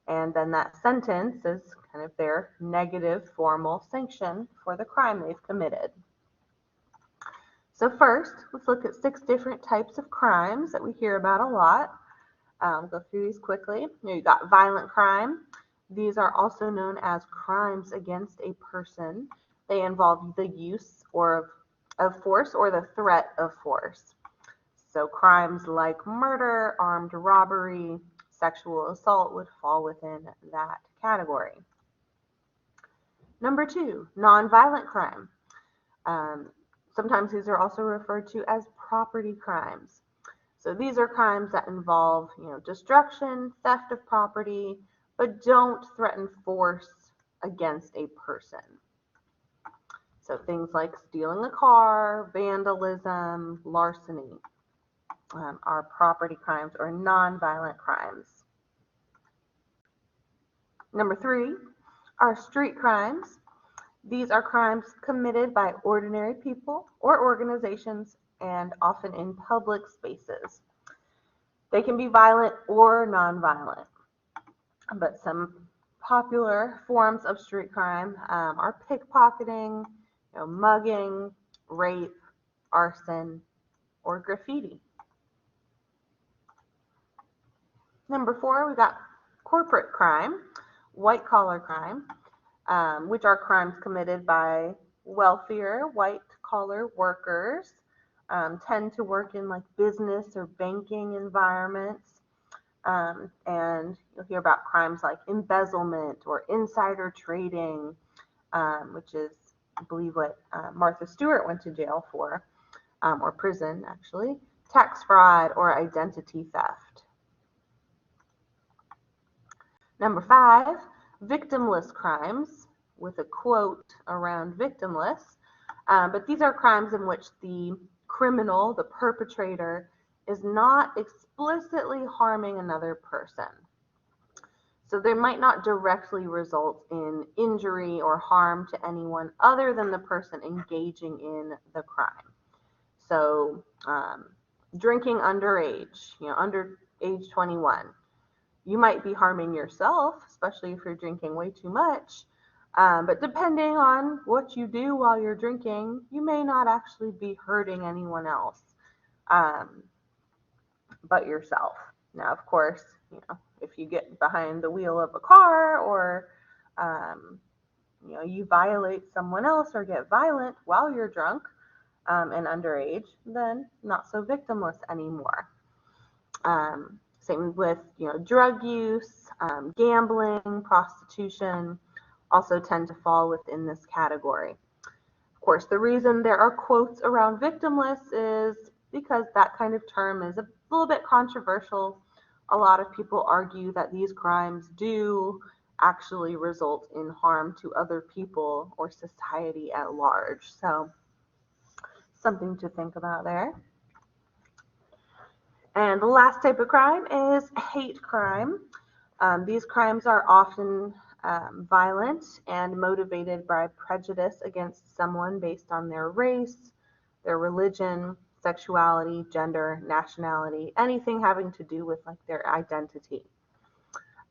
and then that sentence is kind of their negative formal sanction for the crime they've committed. So first, let's look at 6 different types of crimes that we hear about a lot. Go through these quickly. You've got violent crime. These are also known as crimes against a person. They involve the use of force or the threat of force. So crimes like murder, armed robbery, sexual assault would fall within that category. Number 2, nonviolent crime. Sometimes these are also referred to as property crimes. So these are crimes that involve, destruction, theft of property, but don't threaten force against a person. So things like stealing a car, vandalism, larceny are property crimes or nonviolent crimes. Number 3 are street crimes. These are crimes committed by ordinary people or organizations and often in public spaces. They can be violent or nonviolent, but some popular forms of street crime are pickpocketing, mugging, rape, arson, or graffiti. Number 4, we got corporate crime, white-collar crime, which are crimes committed by wealthier white-collar workers, tend to work in like business or banking environments, and you'll hear about crimes like embezzlement or insider trading, which is, I believe, what Martha Stewart went to jail for, or prison actually, tax fraud or identity theft. Number 5, victimless crimes, with a quote around victimless, but these are crimes in which the criminal, the perpetrator, is not explicitly harming another person. So they might not directly result in injury or harm to anyone other than the person engaging in the crime. So drinking underage, under age 21. You might be harming yourself, especially if you're drinking way too much. But depending on what you do while you're drinking, you may not actually be hurting anyone else but yourself. Now, of course, if you get behind the wheel of a car or you violate someone else or get violent while you're drunk and underage, then not so victimless anymore. Same with drug use, gambling, prostitution, also tend to fall within this category. Of course, the reason there are quotes around victimless is because that kind of term is a little bit controversial. A lot of people argue that these crimes do actually result in harm to other people or society at large. So something to think about there. And the last type of crime is hate crime. These crimes are often violent and motivated by prejudice against someone based on their race, their religion, sexuality, gender, nationality, anything having to do with like their identity.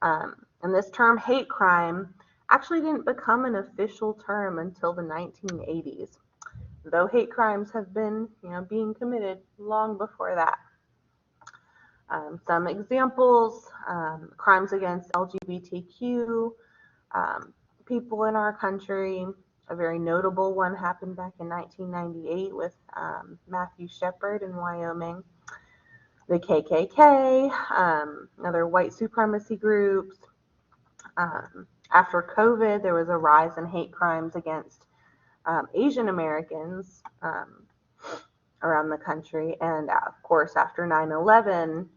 And this term hate crime actually didn't become an official term until the 1980s, though hate crimes have been being committed long before that. Some examples, crimes against LGBTQ people in our country. A very notable one happened back in 1998 with Matthew Shepard in Wyoming. The KKK, other white supremacy groups. After COVID, there was a rise in hate crimes against Asian Americans around the country. And of course, after 9/11,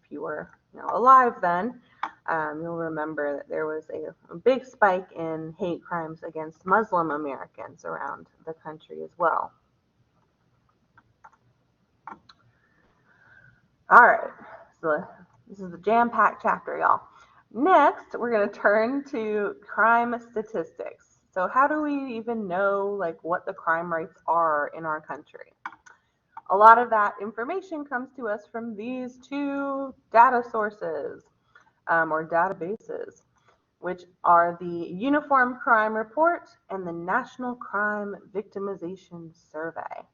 if you were alive then, you'll remember that there was a big spike in hate crimes against Muslim Americans around the country as well. All right, so this is a jam-packed chapter, y'all. Next, we're going to turn to crime statistics. So how do we even know like what the crime rates are in our country? A lot of that information comes to us from these two data sources or databases, which are the Uniform Crime Report and the National Crime Victimization Survey.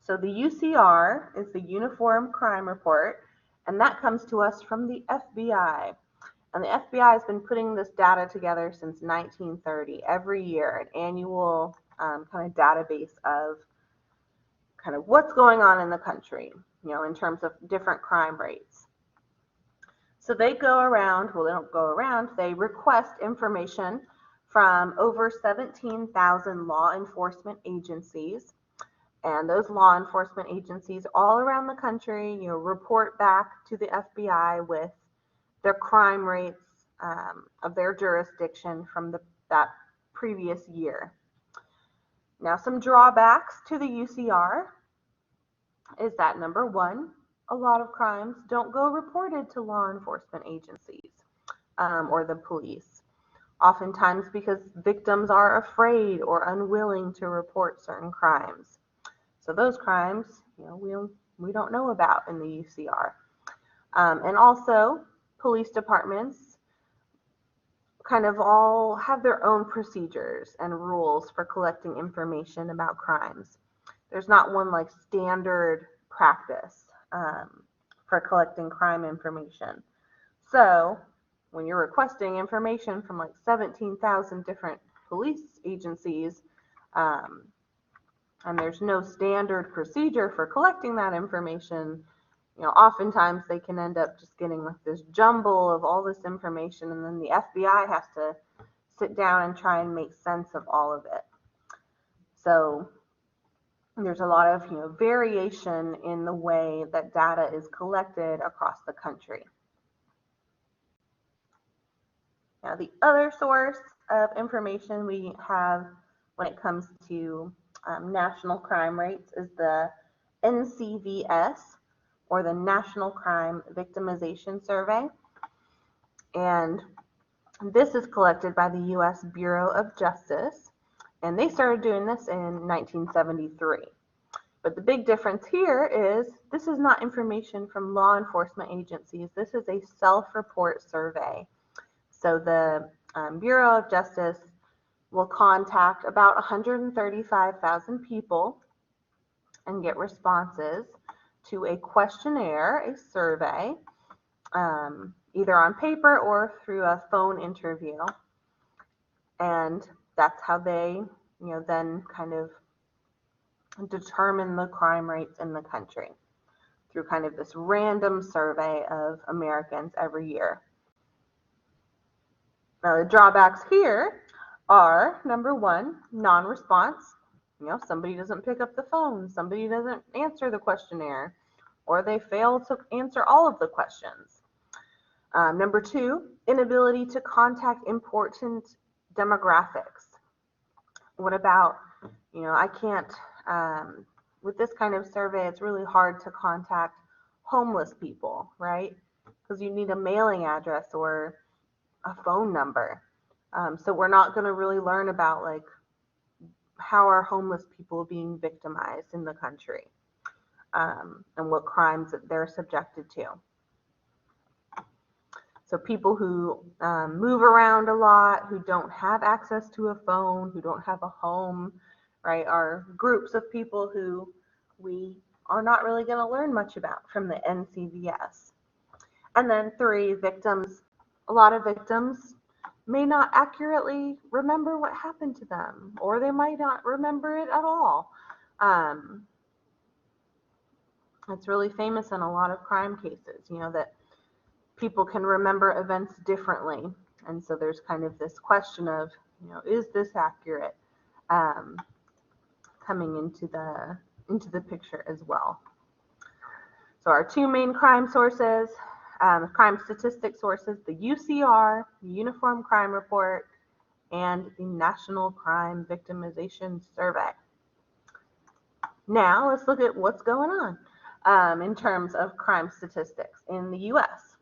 So the UCR is the Uniform Crime Report, and that comes to us from the FBI. And the FBI has been putting this data together since 1930, every year, an annual kind of database of kind of what's going on in the country, in terms of different crime rates. So they go around, well, they don't go around, they request information from over 17,000 law enforcement agencies. And those law enforcement agencies all around the country, report back to the FBI with their crime rates of their jurisdiction from that previous year. Now, some drawbacks to the UCR is that, number one, a lot of crimes don't go reported to law enforcement agencies or the police, oftentimes because victims are afraid or unwilling to report certain crimes. So those crimes, we don't know about in the UCR. And also, police departments kind of all have their own procedures and rules for collecting information about crimes. There's not one like standard practice for collecting crime information. So when you're requesting information from like 17,000 different police agencies, and there's no standard procedure for collecting that information, oftentimes they can end up just getting like this jumble of all this information, and then the FBI has to sit down and try and make sense of all of it. So there's a lot of variation in the way that data is collected across the country. Now, the other source of information we have when it comes to national crime rates is the NCVS, or the National Crime Victimization Survey. And this is collected by the U.S. Bureau of Justice, and they started doing this in 1973. But the big difference here is this is not information from law enforcement agencies. This is a self-report survey. So the Bureau of Justice will contact about 135,000 people and get responses to a questionnaire, a survey, either on paper or through a phone interview. And that's how they, then kind of determine the crime rates in the country through kind of this random survey of Americans every year. Now, the drawbacks here are, number one, non-response. Somebody doesn't pick up the phone, somebody doesn't answer the questionnaire, or they fail to answer all of the questions. Number two, inability to contact important demographics. What about, I can't, with this kind of survey, it's really hard to contact homeless people, right? Because you need a mailing address or a phone number. So we're not going to really learn about like how are homeless people being victimized in the country, and what crimes that they're subjected to. So people who move around a lot, who don't have access to a phone, who don't have a home, right, are groups of people who we are not really going to learn much about from the NCVS. And then three, victims. A lot of victims may not accurately remember what happened to them, or they might not remember it at all. It's really famous in a lot of crime cases, that people can remember events differently. And so there's kind of this question of, is this accurate, coming into the picture as well. So our two main crime sources, crime statistic sources, the UCR, the Uniform Crime Report, and the National Crime Victimization Survey. Now let's look at what's going on in terms of crime statistics in the U.S.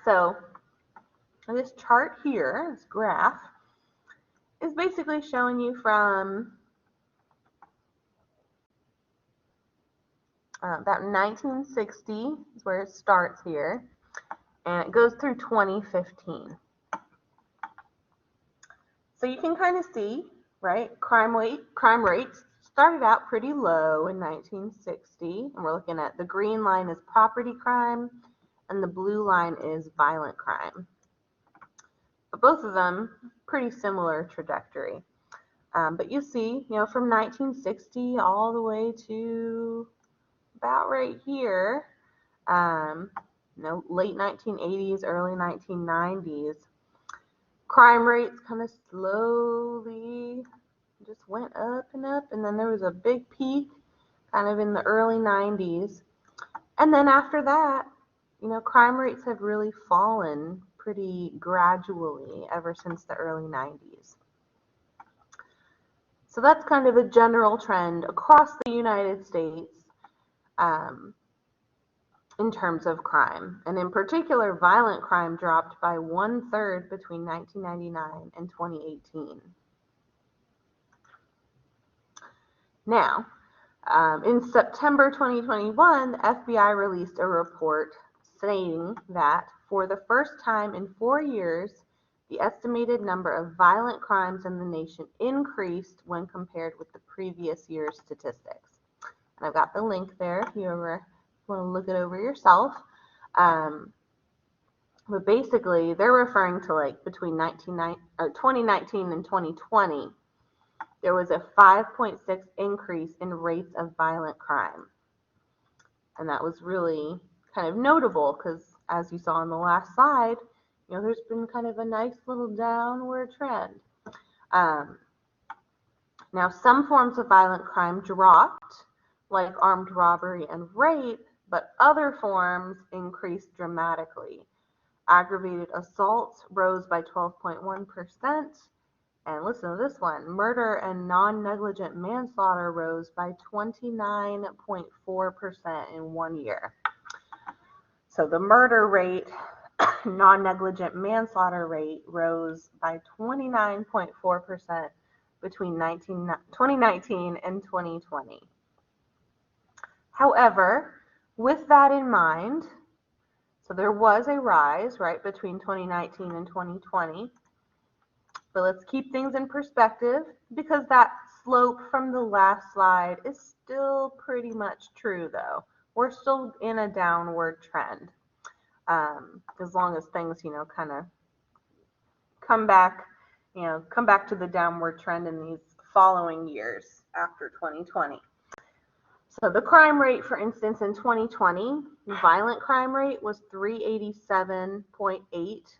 So this chart here, this graph, is basically showing you from about 1960 is where it starts here, and it goes through 2015. So you can kind of see, right, crime rates started out pretty low in 1960, and we're looking at the green line is property crime, and the blue line is violent crime. But both of them, pretty similar trajectory. But you see, from 1960 all the way to about right here, late 1980s, early 1990s, crime rates kind of slowly just went up and up, and then there was a big peak kind of in the early 90s. And then after that, crime rates have really fallen pretty gradually ever since the early 90s. So that's kind of a general trend across the United States in terms of crime. And in particular, violent crime dropped by 1/3 between 1999 and 2018. Now, in September 2021, the FBI released a report stating that for the first time in 4 years, the estimated number of violent crimes in the nation increased when compared with the previous year's statistics. And I've got the link there if you ever want to look it over yourself. But basically, they're referring to like between 2019 and 2020, there was a 5.6 increase in rates of violent crime. And that was really kind of notable because, as you saw on the last slide, there's been kind of a nice little downward trend. Now, some forms of violent crime dropped, like armed robbery and rape, but other forms increased dramatically. Aggravated assaults rose by 12.1%, and listen to this one, murder and non-negligent manslaughter rose by 29.4% in 1 year. So the murder rate, non-negligent manslaughter rate rose by 29.4% between 2019 and 2020. However, with that in mind, so there was a rise, right, between 2019 and 2020. But let's keep things in perspective because that slope from the last slide is still pretty much true, though. We're still in a downward trend as long as things, kind of come back to the downward trend in these following years after 2020. So the crime rate, for instance, in 2020, violent crime rate was 387.8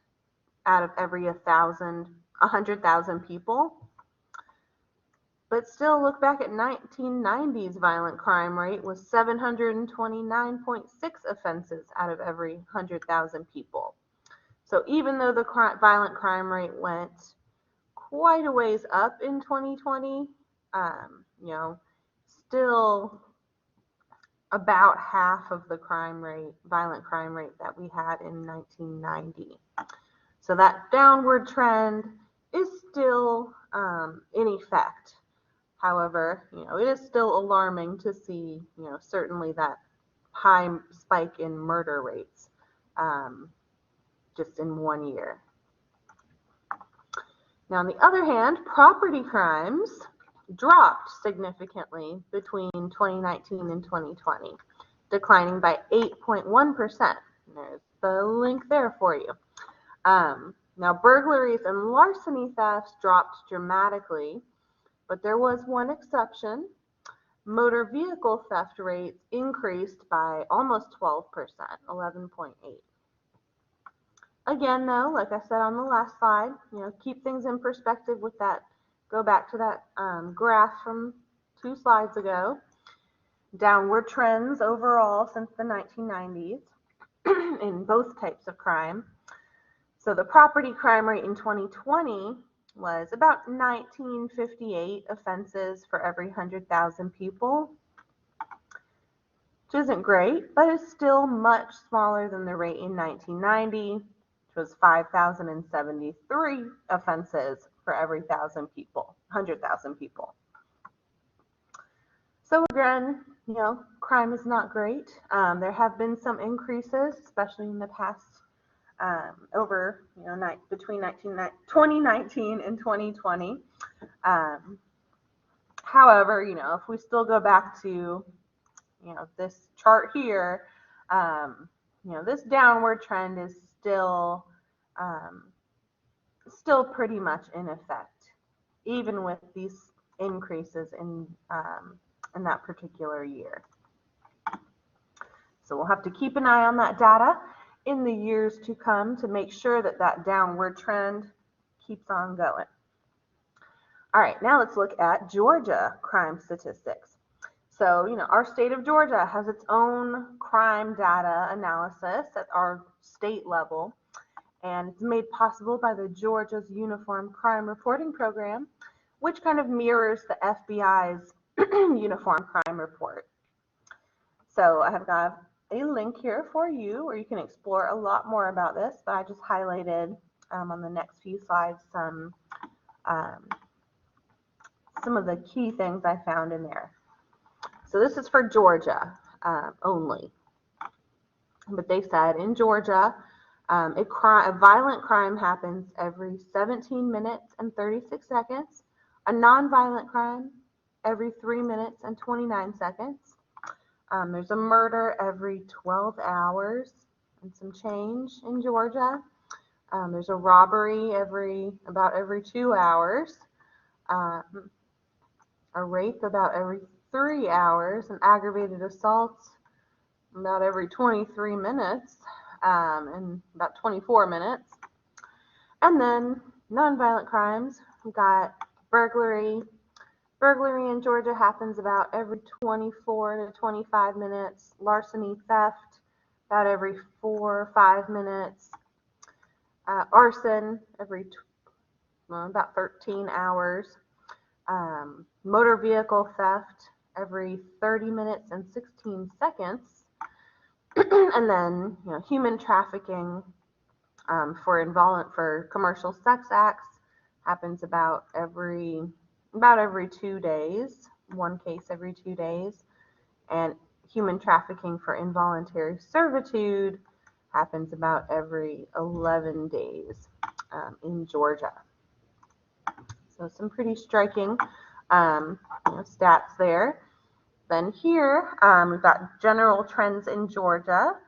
out of every 100,000 people. But still, look back at 1990s violent crime rate was 729.6 offenses out of every 100,000 people. So even though the violent crime rate went quite a ways up in 2020, still about half of the violent crime rate that we had in 1990. So that downward trend is still in effect. However, it is still alarming to see, certainly that high spike in murder rates just in 1 year. Now, on the other hand, property crimes dropped significantly between 2019 and 2020, declining by 8.1%. There's the link there for you. Now, burglaries and larceny thefts dropped dramatically, but there was one exception. Motor vehicle theft rates increased by almost 12%, 11.8. Again, though, like I said on the last slide, keep things in perspective with that. Go back to that graph from 2 slides ago. Downward trends overall since the 1990s in both types of crime. So the property crime rate in 2020 was about 1958 offenses for every 100,000 people, which isn't great, but it's still much smaller than the rate in 1990, which was 5,073 offenses for every 1,000 people, 100,000 people. So again, crime is not great. There have been some increases, especially in the past, between 2019 and 2020. However, if we still go back to, this chart here, this downward trend is still pretty much in effect, even with these increases in that particular year. So we'll have to keep an eye on that data in the years to come to make sure that that downward trend keeps on going. All right, now let's look at Georgia crime statistics. So, our state of Georgia has its own crime data analysis at our state level, and it's made possible by the Georgia's Uniform Crime Reporting Program, which kind of mirrors the FBI's Uniform Crime Report. So I have got a link here for you where you can explore a lot more about this, but I just highlighted on the next few slides some of the key things I found in there. So this is for Georgia only. But they said in Georgia, a violent crime happens every 17 minutes and 36 seconds, a nonviolent crime every 3 minutes and 29 seconds. There's a murder every 12 hours and some change in Georgia. There's a robbery about every 2 hours. A rape about every 3 hours, an aggravated assault about every 23 minutes, and about 24 minutes. And then nonviolent crimes, we've got burglary. Burglary in Georgia happens about every 24 to 25 minutes. Larceny, theft, about every 4 or 5 minutes. Arson, about 13 hours. Motor vehicle theft, every 30 minutes and 16 seconds. And then, human trafficking for commercial sex acts happens about every 2 days, one case every 2 days. And human trafficking for involuntary servitude happens about every 11 days in Georgia. So some pretty striking stats there. Then here, we've got general trends in Georgia.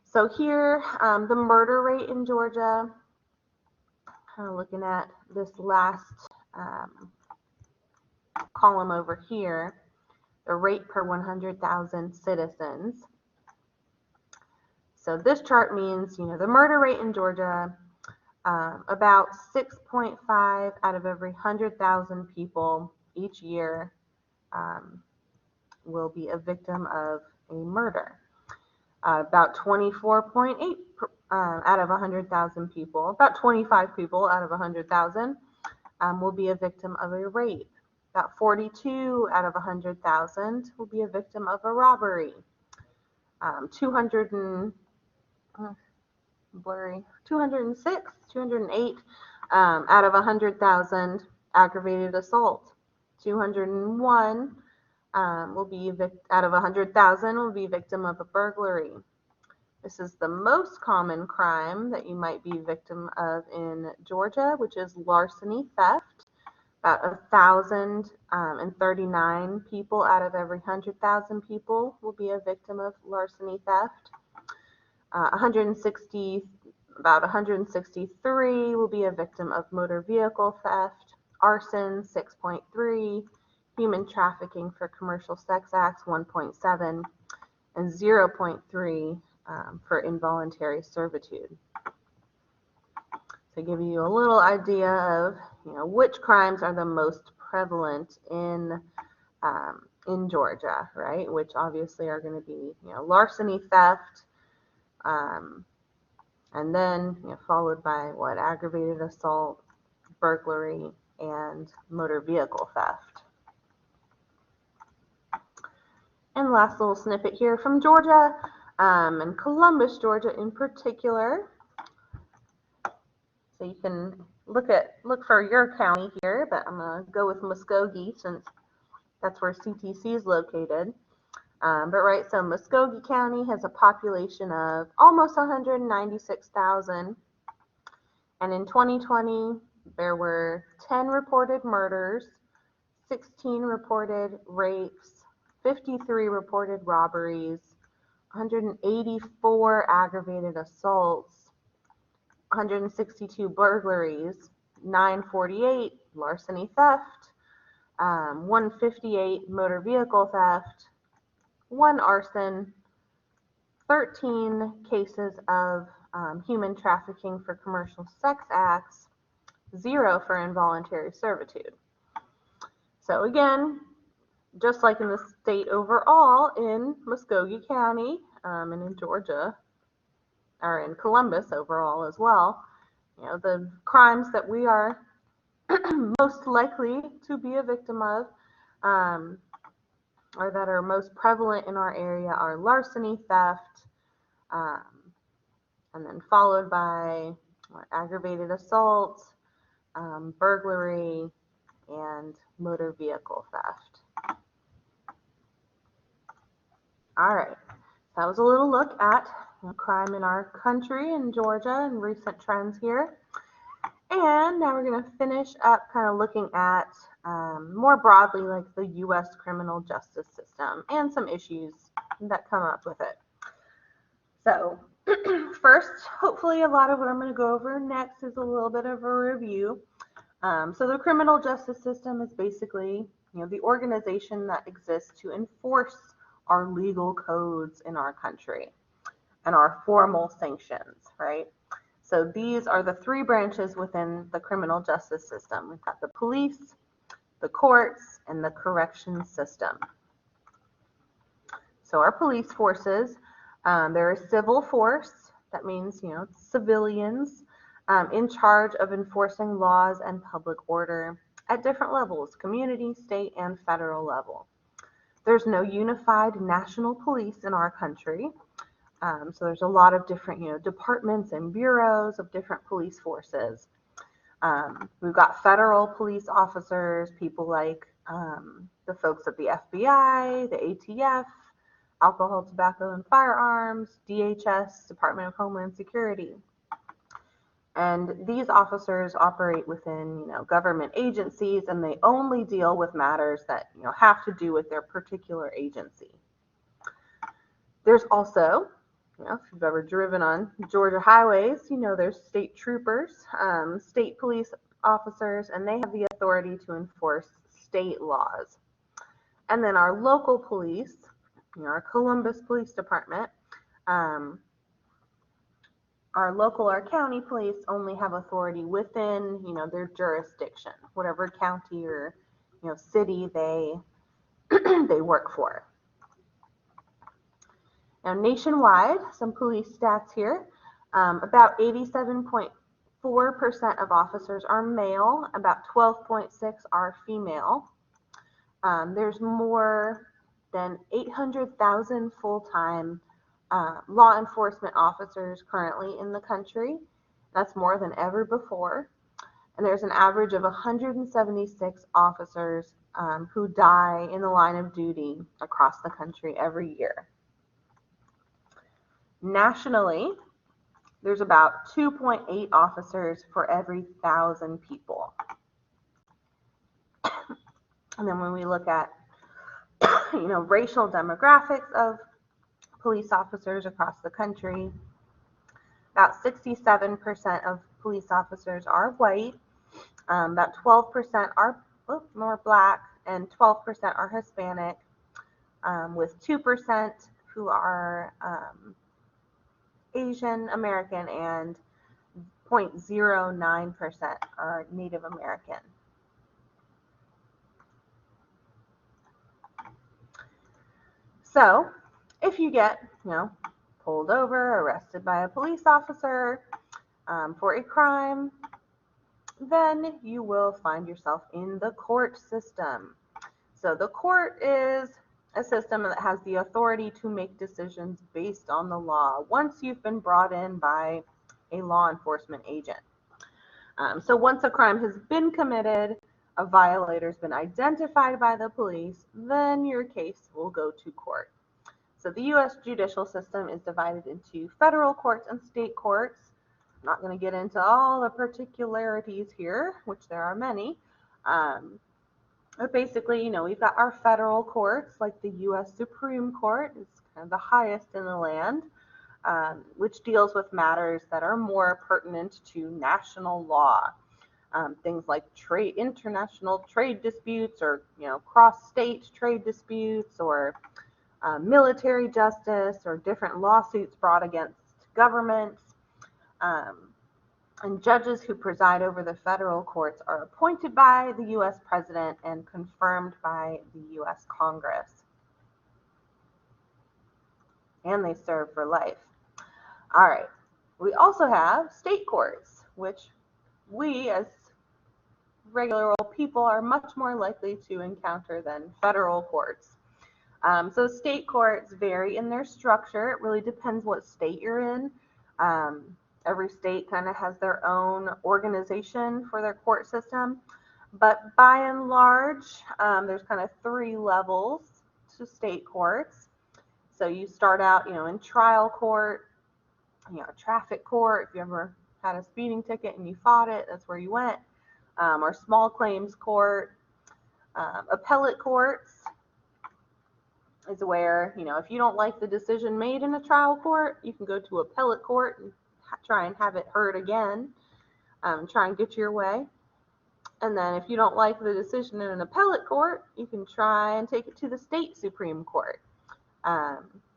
So here, the murder rate in Georgia, kind of looking at this last column over here, the rate per 100,000 citizens. So this chart means, the murder rate in Georgia, about 6.5 out of every 100,000 people each year will be a victim of a murder. About 24.8 out of 100,000 people, about 25 people out of 100,000 will be a victim of a rape. About 42 out of 100,000 will be a victim of a robbery. 206, 208 out of 100,000 aggravated assault. 201 will be out of 100,000 will be victim of a burglary. This is the most common crime that you might be victim of in Georgia, which is larceny theft. About 1,039 people out of every 100,000 people will be a victim of larceny theft. About 163 will be a victim of motor vehicle theft. Arson, 6.3. Human trafficking for commercial sex acts, 1.7. And 0.3 for involuntary servitude. To give you a little idea of which crimes are the most prevalent in Georgia, right? Which obviously are going to be larceny, theft, and then followed by aggravated assault, burglary, and motor vehicle theft. And last little snippet here from Georgia, and Columbus, Georgia in particular. So you can look for your county here, but I'm going to go with Muskogee since that's where CTC is located. But right, so Muskogee County has a population of almost 196,000. And in 2020, there were 10 reported murders, 16 reported rapes, 53 reported robberies, 184 aggravated assaults, 162 burglaries, 948 larceny theft, 158 motor vehicle theft, 1 arson, 13 cases of human trafficking for commercial sex acts, 0 for involuntary servitude. So again, just like in the state overall, in Muskogee County and in Georgia, or in Columbus overall as well, the crimes that we are most likely to be a victim of, or that are most prevalent in our area, are larceny, theft, and then followed by aggravated assault, burglary, and motor vehicle theft. All right, that was a little look at crime in our country in Georgia and recent trends here. And now we're going to finish up kind of looking at more broadly like the U.S. criminal justice system and some issues that come up with it. So first, hopefully a lot of what I'm going to go over next is a little bit of a review. So the criminal justice system is basically the organization that exists to enforce our legal codes in our country and our formal sanctions, right? So these are the 3 branches within the criminal justice system. We've got the police, the courts, and the corrections system. So our police forces, they're a civil force. That means, civilians in charge of enforcing laws and public order at different levels, community, state, and federal level. There's no unified national police in our country. So there's a lot of different, departments and bureaus of different police forces. We've got federal police officers, people like the folks at the FBI, the ATF, Alcohol, Tobacco, and Firearms, DHS, Department of Homeland Security. And these officers operate within, government agencies, and they only deal with matters that, have to do with their particular agency. There's also, if you've ever driven on Georgia highways, there's state troopers, state police officers, and they have the authority to enforce state laws. And then our local police, our Columbus Police Department, our county police only have authority within, their jurisdiction, whatever county or, city they work for. Now, nationwide, some police stats here. About 87.4% of officers are male, about 12.6% are female. There's more than 800,000 full-time law enforcement officers currently in the country. That's more than ever before. And there's an average of 176 officers who die in the line of duty across the country every year. Nationally, there's about 2.8 officers for every 1,000 people. And then when we look at, racial demographics of police officers across the country, about 67% of police officers are white, about 12% are more black, and 12% are Hispanic, with 2% who are Asian American, and 0.09% are Native American. So if you get, pulled over, arrested by a police officer for a crime, then you will find yourself in the court system. So the court is a system that has the authority to make decisions based on the law once you've been brought in by a law enforcement agent. So once a crime has been committed, a violator's been identified by the police, then your case will go to court. So the U.S. judicial system is divided into federal courts and state courts. I'm not going to get into all the particularities here, which there are many. But basically, we've got our federal courts, like the U.S. Supreme Court. It's kind of the highest in the land, which deals with matters that are more pertinent to national law. Things like international trade disputes, or cross-state trade disputes, or military justice, or different lawsuits brought against governments. And judges who preside over the federal courts are appointed by the U.S. President and confirmed by the U.S. Congress. And they serve for life. All right. We also have state courts, which we as regular old people are much more likely to encounter than federal courts. So state courts vary in their structure. It really depends what state you're in. Every state kind of has their own organization for their court system. But by and large, there's kind of 3 levels to state courts. So you start out, in trial court, traffic court. If you ever had a speeding ticket and you fought it, that's where you went. Or small claims court. Appellate courts is where, if you don't like the decision made in a trial court, you can go to appellate court and try and have it heard again, try and get your way. And then if you don't like the decision in an appellate court, you can try and take it to the state Supreme Court,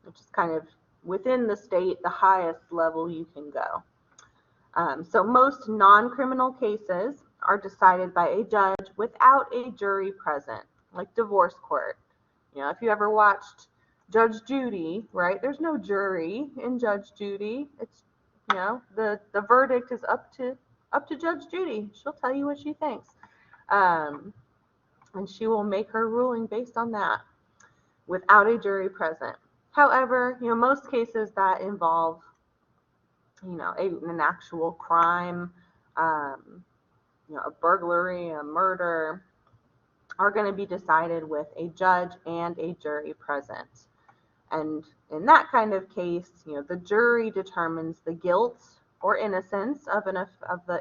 which is kind of within the state, the highest level you can go. So most non-criminal cases are decided by a judge without a jury present, like divorce court. If you ever watched Judge Judy, right, there's no jury in Judge Judy. It's, the verdict is up to Judge Judy. She'll tell you what she thinks. And she will make her ruling based on that without a jury present. However, most cases that involve, an actual crime, a burglary, a murder, are going to be decided with a judge and a jury present. And in that kind of case, the jury determines the guilt or innocence of the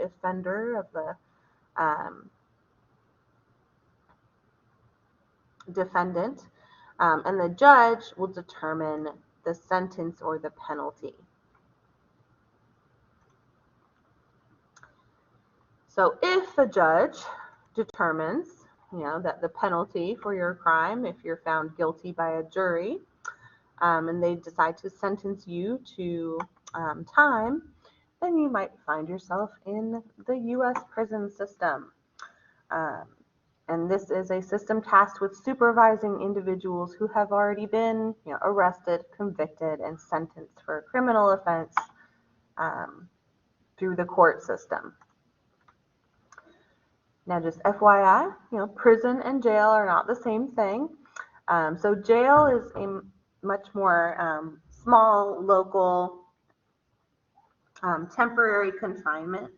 offender, of the defendant, and the judge will determine the sentence or the penalty. So if the judge determines, that the penalty for your crime, if you're found guilty by a jury, and they decide to sentence you to time, then you might find yourself in the U.S. prison system. And this is a system tasked with supervising individuals who have already been arrested, convicted, and sentenced for a criminal offense through the court system. Now, just FYI, prison and jail are not the same thing. So jail is a much more small, local, temporary confinement.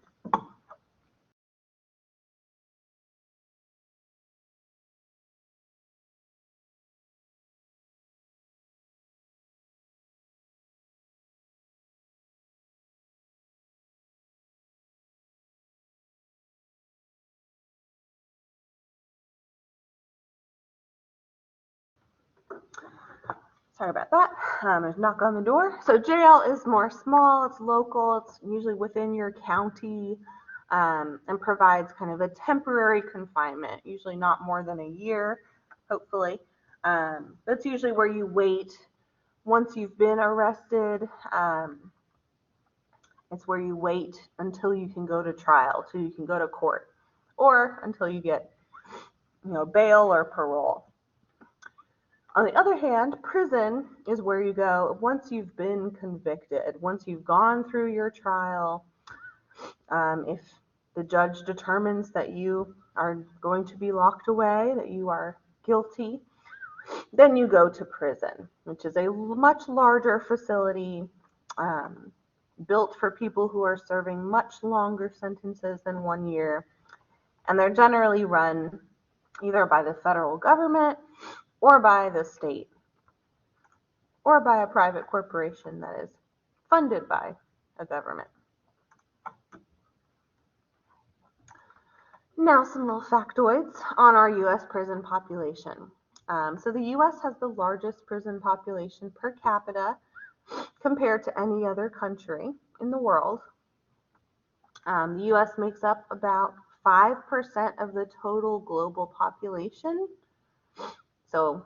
Sorry about that. There's a knock on the door. So jail is more small, it's local, it's usually within your county, and provides kind of a temporary confinement, usually not more than a year, hopefully. That's usually where you wait once you've been arrested. It's where you wait until you can go to trial, till you can go to court, or until you get, bail or parole. On the other hand, prison is where you go once you've been convicted, once you've gone through your trial. If the judge determines that you are going to be locked away, that you are guilty, Then you go to prison, which is a much larger facility built for people who are serving much longer sentences than 1 year. And they're generally run either by the federal government or by the state or by a private corporation that is funded by a government. Now some little factoids on our U.S. prison population. So the U.S. has the largest prison population per capita compared to any other country in the world. The U.S. makes up about 5% of the total global population. So,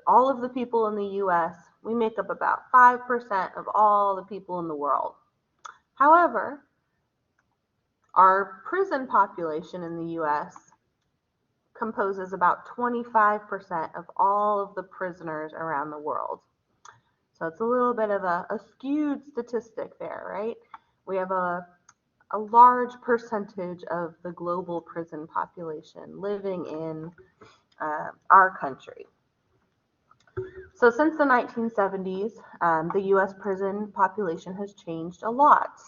all of the people in the U.S., we make up about 5% of all the people in the world. However, our prison population in the U.S. composes about 25% of all of the prisoners around the world. So it's a little bit of a skewed statistic there, right? We have a large percentage of the global prison population living in our country. So since the 1970s, the U.S. prison population has changed a lot.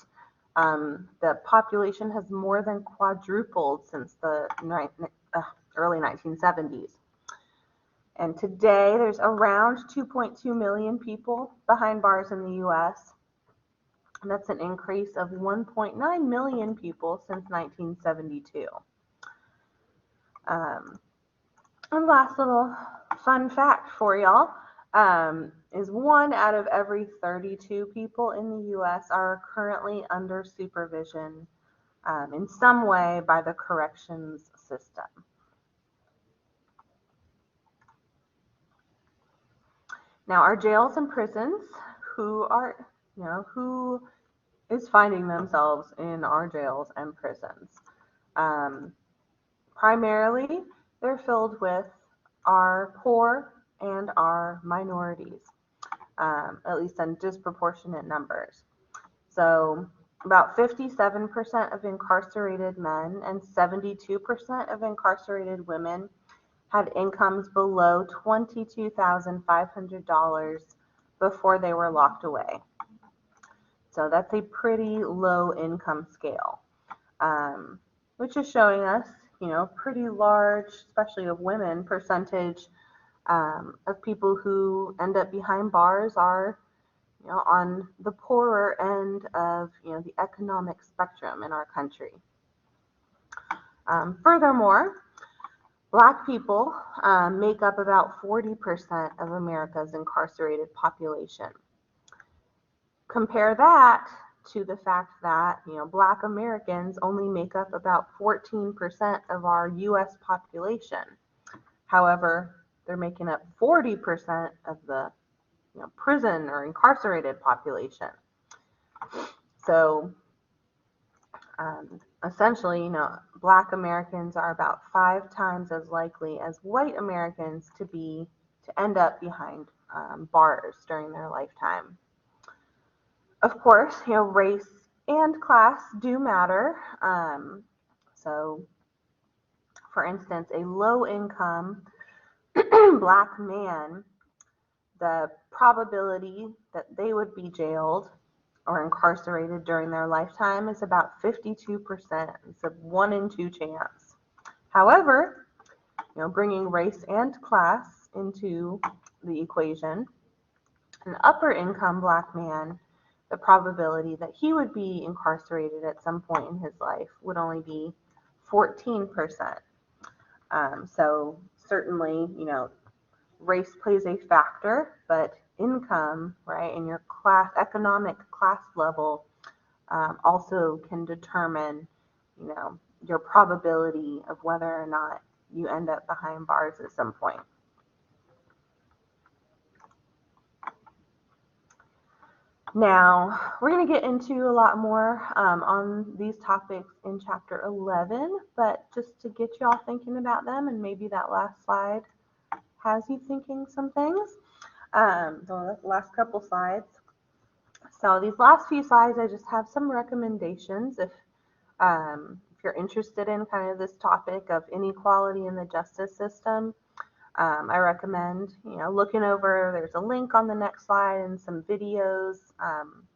The population has more than quadrupled since the early 1970s. And today there's around 2.2 million people behind bars in the U.S. And that's an increase of 1.9 million people since 1972. And last little fun fact for y'all is 1 out of every 32 people in the U.S. are currently under supervision in some way by the corrections system. Now, our jails and prisons, who is finding themselves in our jails and prisons? Primarily, they're filled with our poor and our minorities, at least in disproportionate numbers. So about 57% of incarcerated men and 72% of incarcerated women had incomes below $22,500 before they were locked away. So that's a pretty low income scale, which is showing us, pretty large, especially of women, percentage of people who end up behind bars are, on the poorer end of, the economic spectrum in our country. Furthermore, Black people make up about 40% of America's incarcerated population. Compare that to the fact that, Black Americans only make up about 14% of our U.S. population. However, they're making up 40% of the, prison or incarcerated population. So, essentially, Black Americans are about 5 times as likely as white Americans to end up behind bars during their lifetime. Of course, race and class do matter. So, for instance, a low-income Black man, the probability that they would be jailed or incarcerated during their lifetime is about 52%. It's a 1 in 2 chance. However, bringing race and class into the equation, an upper income Black man, the probability that he would be incarcerated at some point in his life would only be 14%. So certainly, race plays a factor, but income, right, and your economic class level also can determine, your probability of whether or not you end up behind bars at some point. Now, we're going to get into a lot more on these topics in Chapter 11, but just to get you all thinking about them, and maybe that last slide has you thinking some things. The last couple slides. So these last few slides, I just have some recommendations if you're interested in kind of this topic of inequality in the justice system. I recommend, looking over. There's a link on the next slide and some videos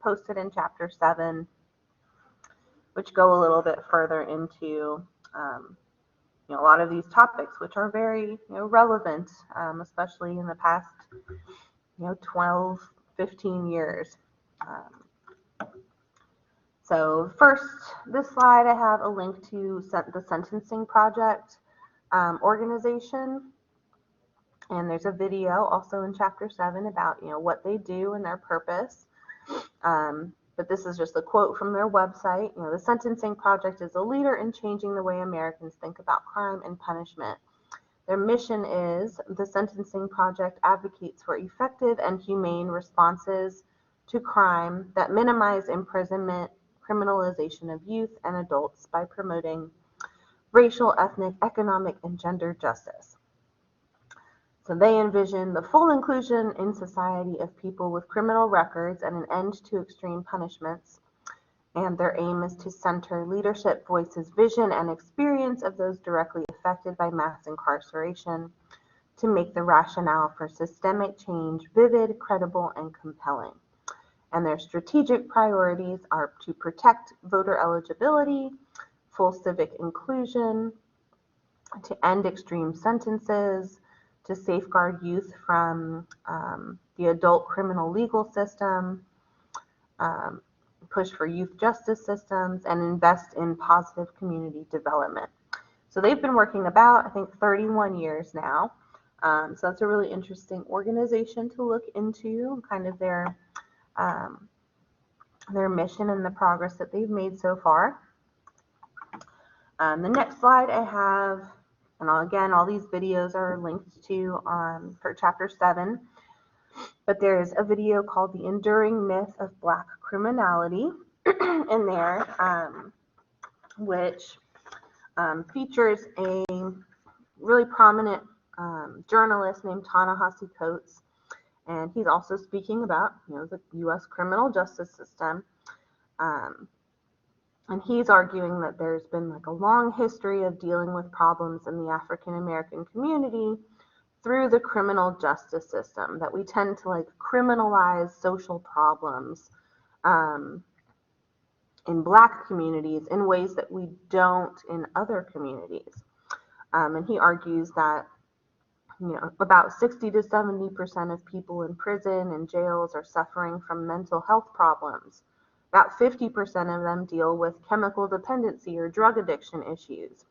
posted in Chapter 7, which go a little bit further into a lot of these topics, which are very relevant, especially in the past 12, 15 years. So first, this slide, I have a link to the Sentencing Project organization. And there's a video also in Chapter 7 about what they do and their purpose. But this is just a quote from their website. The Sentencing Project is a leader in changing the way Americans think about crime and punishment. Their mission is, the Sentencing Project advocates for effective and humane responses to crime that minimize imprisonment, criminalization of youth and adults by promoting racial, ethnic, economic, and gender justice. So they envision the full inclusion in society of people with criminal records and an end to extreme punishments. And their aim is to center leadership voices' vision and experience of those directly affected by mass incarceration to make the rationale for systemic change vivid, credible, and compelling. And their strategic priorities are to protect voter eligibility, full civic inclusion, to end extreme sentences, to safeguard youth from the adult criminal legal system, push for youth justice systems, and invest in positive community development. So they've been working about, I think, 31 years now. So that's a really interesting organization to look into, kind of their mission and the progress that they've made so far. The next slide I have, and again, all these videos are linked to for Chapter 7, but there's a video called The Enduring Myth of Black Criminality in there, which features a really prominent journalist named Ta-Nehisi Coates, and he's also speaking about the U.S. criminal justice system. And he's arguing that there's been like a long history of dealing with problems in the African American community through the criminal justice system, that we tend to like criminalize social problems in Black communities in ways that we don't in other communities. And he argues that about 60 to 70% of people in prison and jails are suffering from mental health problems. About 50% of them deal with chemical dependency or drug addiction issues.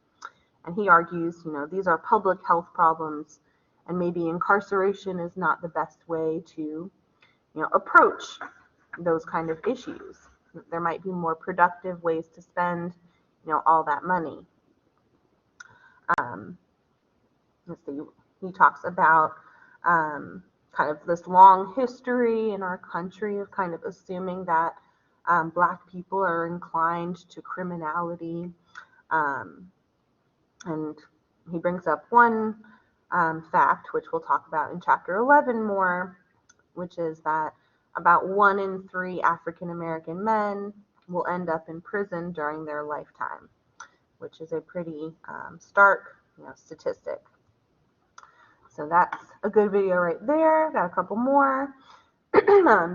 And he argues, these are public health problems, and maybe incarceration is not the best way to, approach those kind of issues. There might be more productive ways to spend, all that money. Let's see. He talks about kind of this long history in our country of kind of assuming that Black people are inclined to criminality. And he brings up one fact, which we'll talk about in Chapter 11 more, which is that about 1 in 3 African American men will end up in prison during their lifetime, which is a pretty stark statistic. So that's a good video right there. Got a couple more.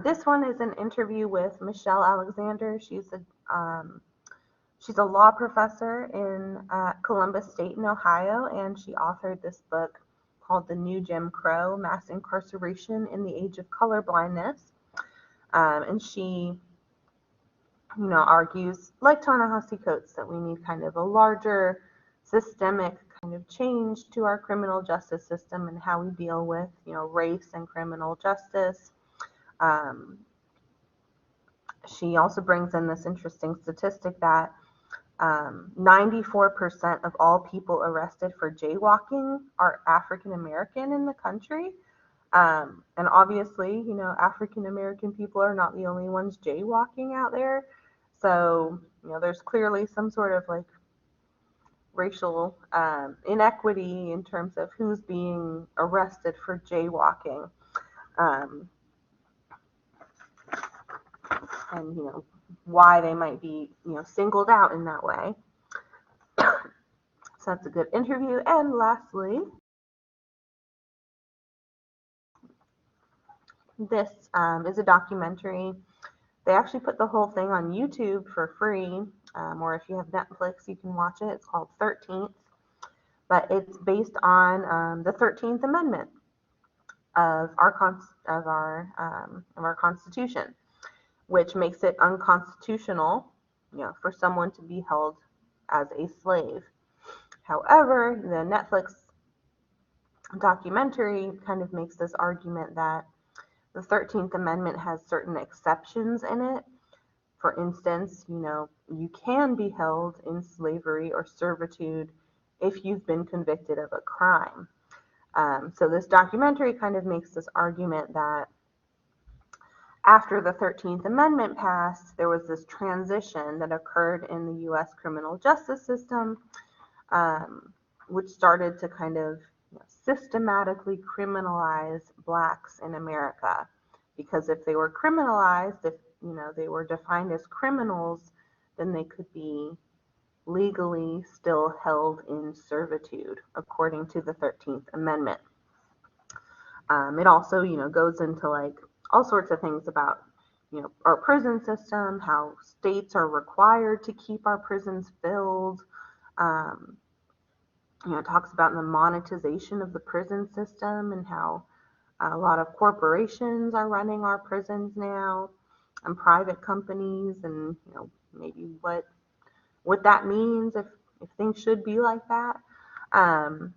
This one is an interview with Michelle Alexander. She's a law professor in Columbus State in Ohio, and she authored this book called The New Jim Crow: Mass Incarceration in the Age of Colorblindness. And she, argues, like Ta-Nehisi Coates, that we need kind of a larger systemic kind of change to our criminal justice system and how we deal with, race and criminal justice. She also brings in this interesting statistic that 94% of all people arrested for jaywalking are African American in the country. And obviously, African American people are not the only ones jaywalking out there. So, there's clearly some sort of like racial inequity in terms of who's being arrested for jaywalking. And, why they might be, singled out in that way. So that's a good interview. And lastly, This is a documentary. They actually put the whole thing on YouTube for free, or if you have Netflix, you can watch it. It's called 13th, but it's based on the 13th Amendment of our Constitution, which makes it unconstitutional, for someone to be held as a slave. However, the Netflix documentary kind of makes this argument that the 13th Amendment has certain exceptions in it. For instance, you can be held in slavery or servitude if you've been convicted of a crime. So this documentary kind of makes this argument that after the 13th Amendment passed, there was this transition that occurred in the U.S. criminal justice system, which started to kind of systematically criminalize blacks in America. Because if they were criminalized, if they were defined as criminals, then they could be legally still held in servitude according to the 13th Amendment. It also, goes into like all sorts of things about, our prison system, how states are required to keep our prisons filled. It talks about the monetization of the prison system and how a lot of corporations are running our prisons now, and private companies, and maybe what that means if things should be like that. And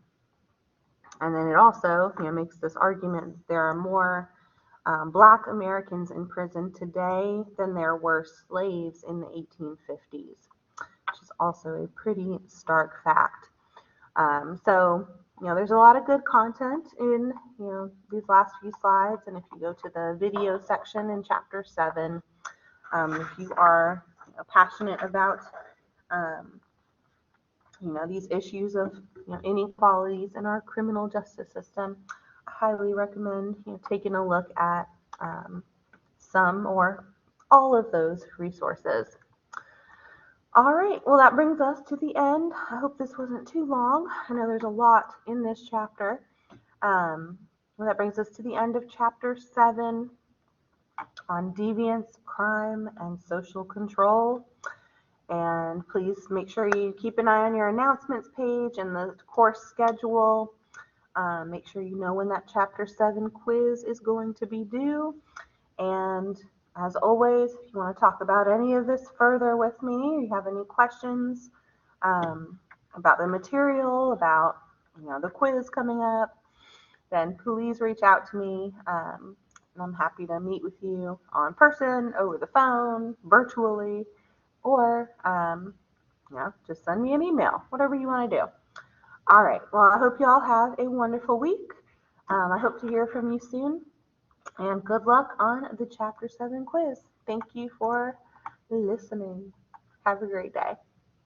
then it also makes this argument that there are more Black Americans in prison today than there were slaves in the 1850s, which is also a pretty stark fact. So there's a lot of good content in these last few slides, and if you go to the video section in chapter 7, if you are passionate about these issues of inequalities in our criminal justice system, I highly recommend taking a look at some or all of those resources. All right, well, that brings us to the end. I hope this wasn't too long. I know there's a lot in this chapter. Well, that brings us to the end of chapter 7 on deviance, crime, and social control. And please make sure you keep an eye on your announcements page and the course schedule. Make sure you know when that chapter 7 quiz is going to be due. And as always, if you want to talk about any of this further with me, or you have any questions about the material, about the quiz coming up, then please reach out to me. And I'm happy to meet with you in person, over the phone, virtually, or just send me an email, whatever you want to do. All right, well, I hope you all have a wonderful week. I hope to hear from you soon, and good luck on the chapter 7 quiz. Thank you for listening. Have a great day.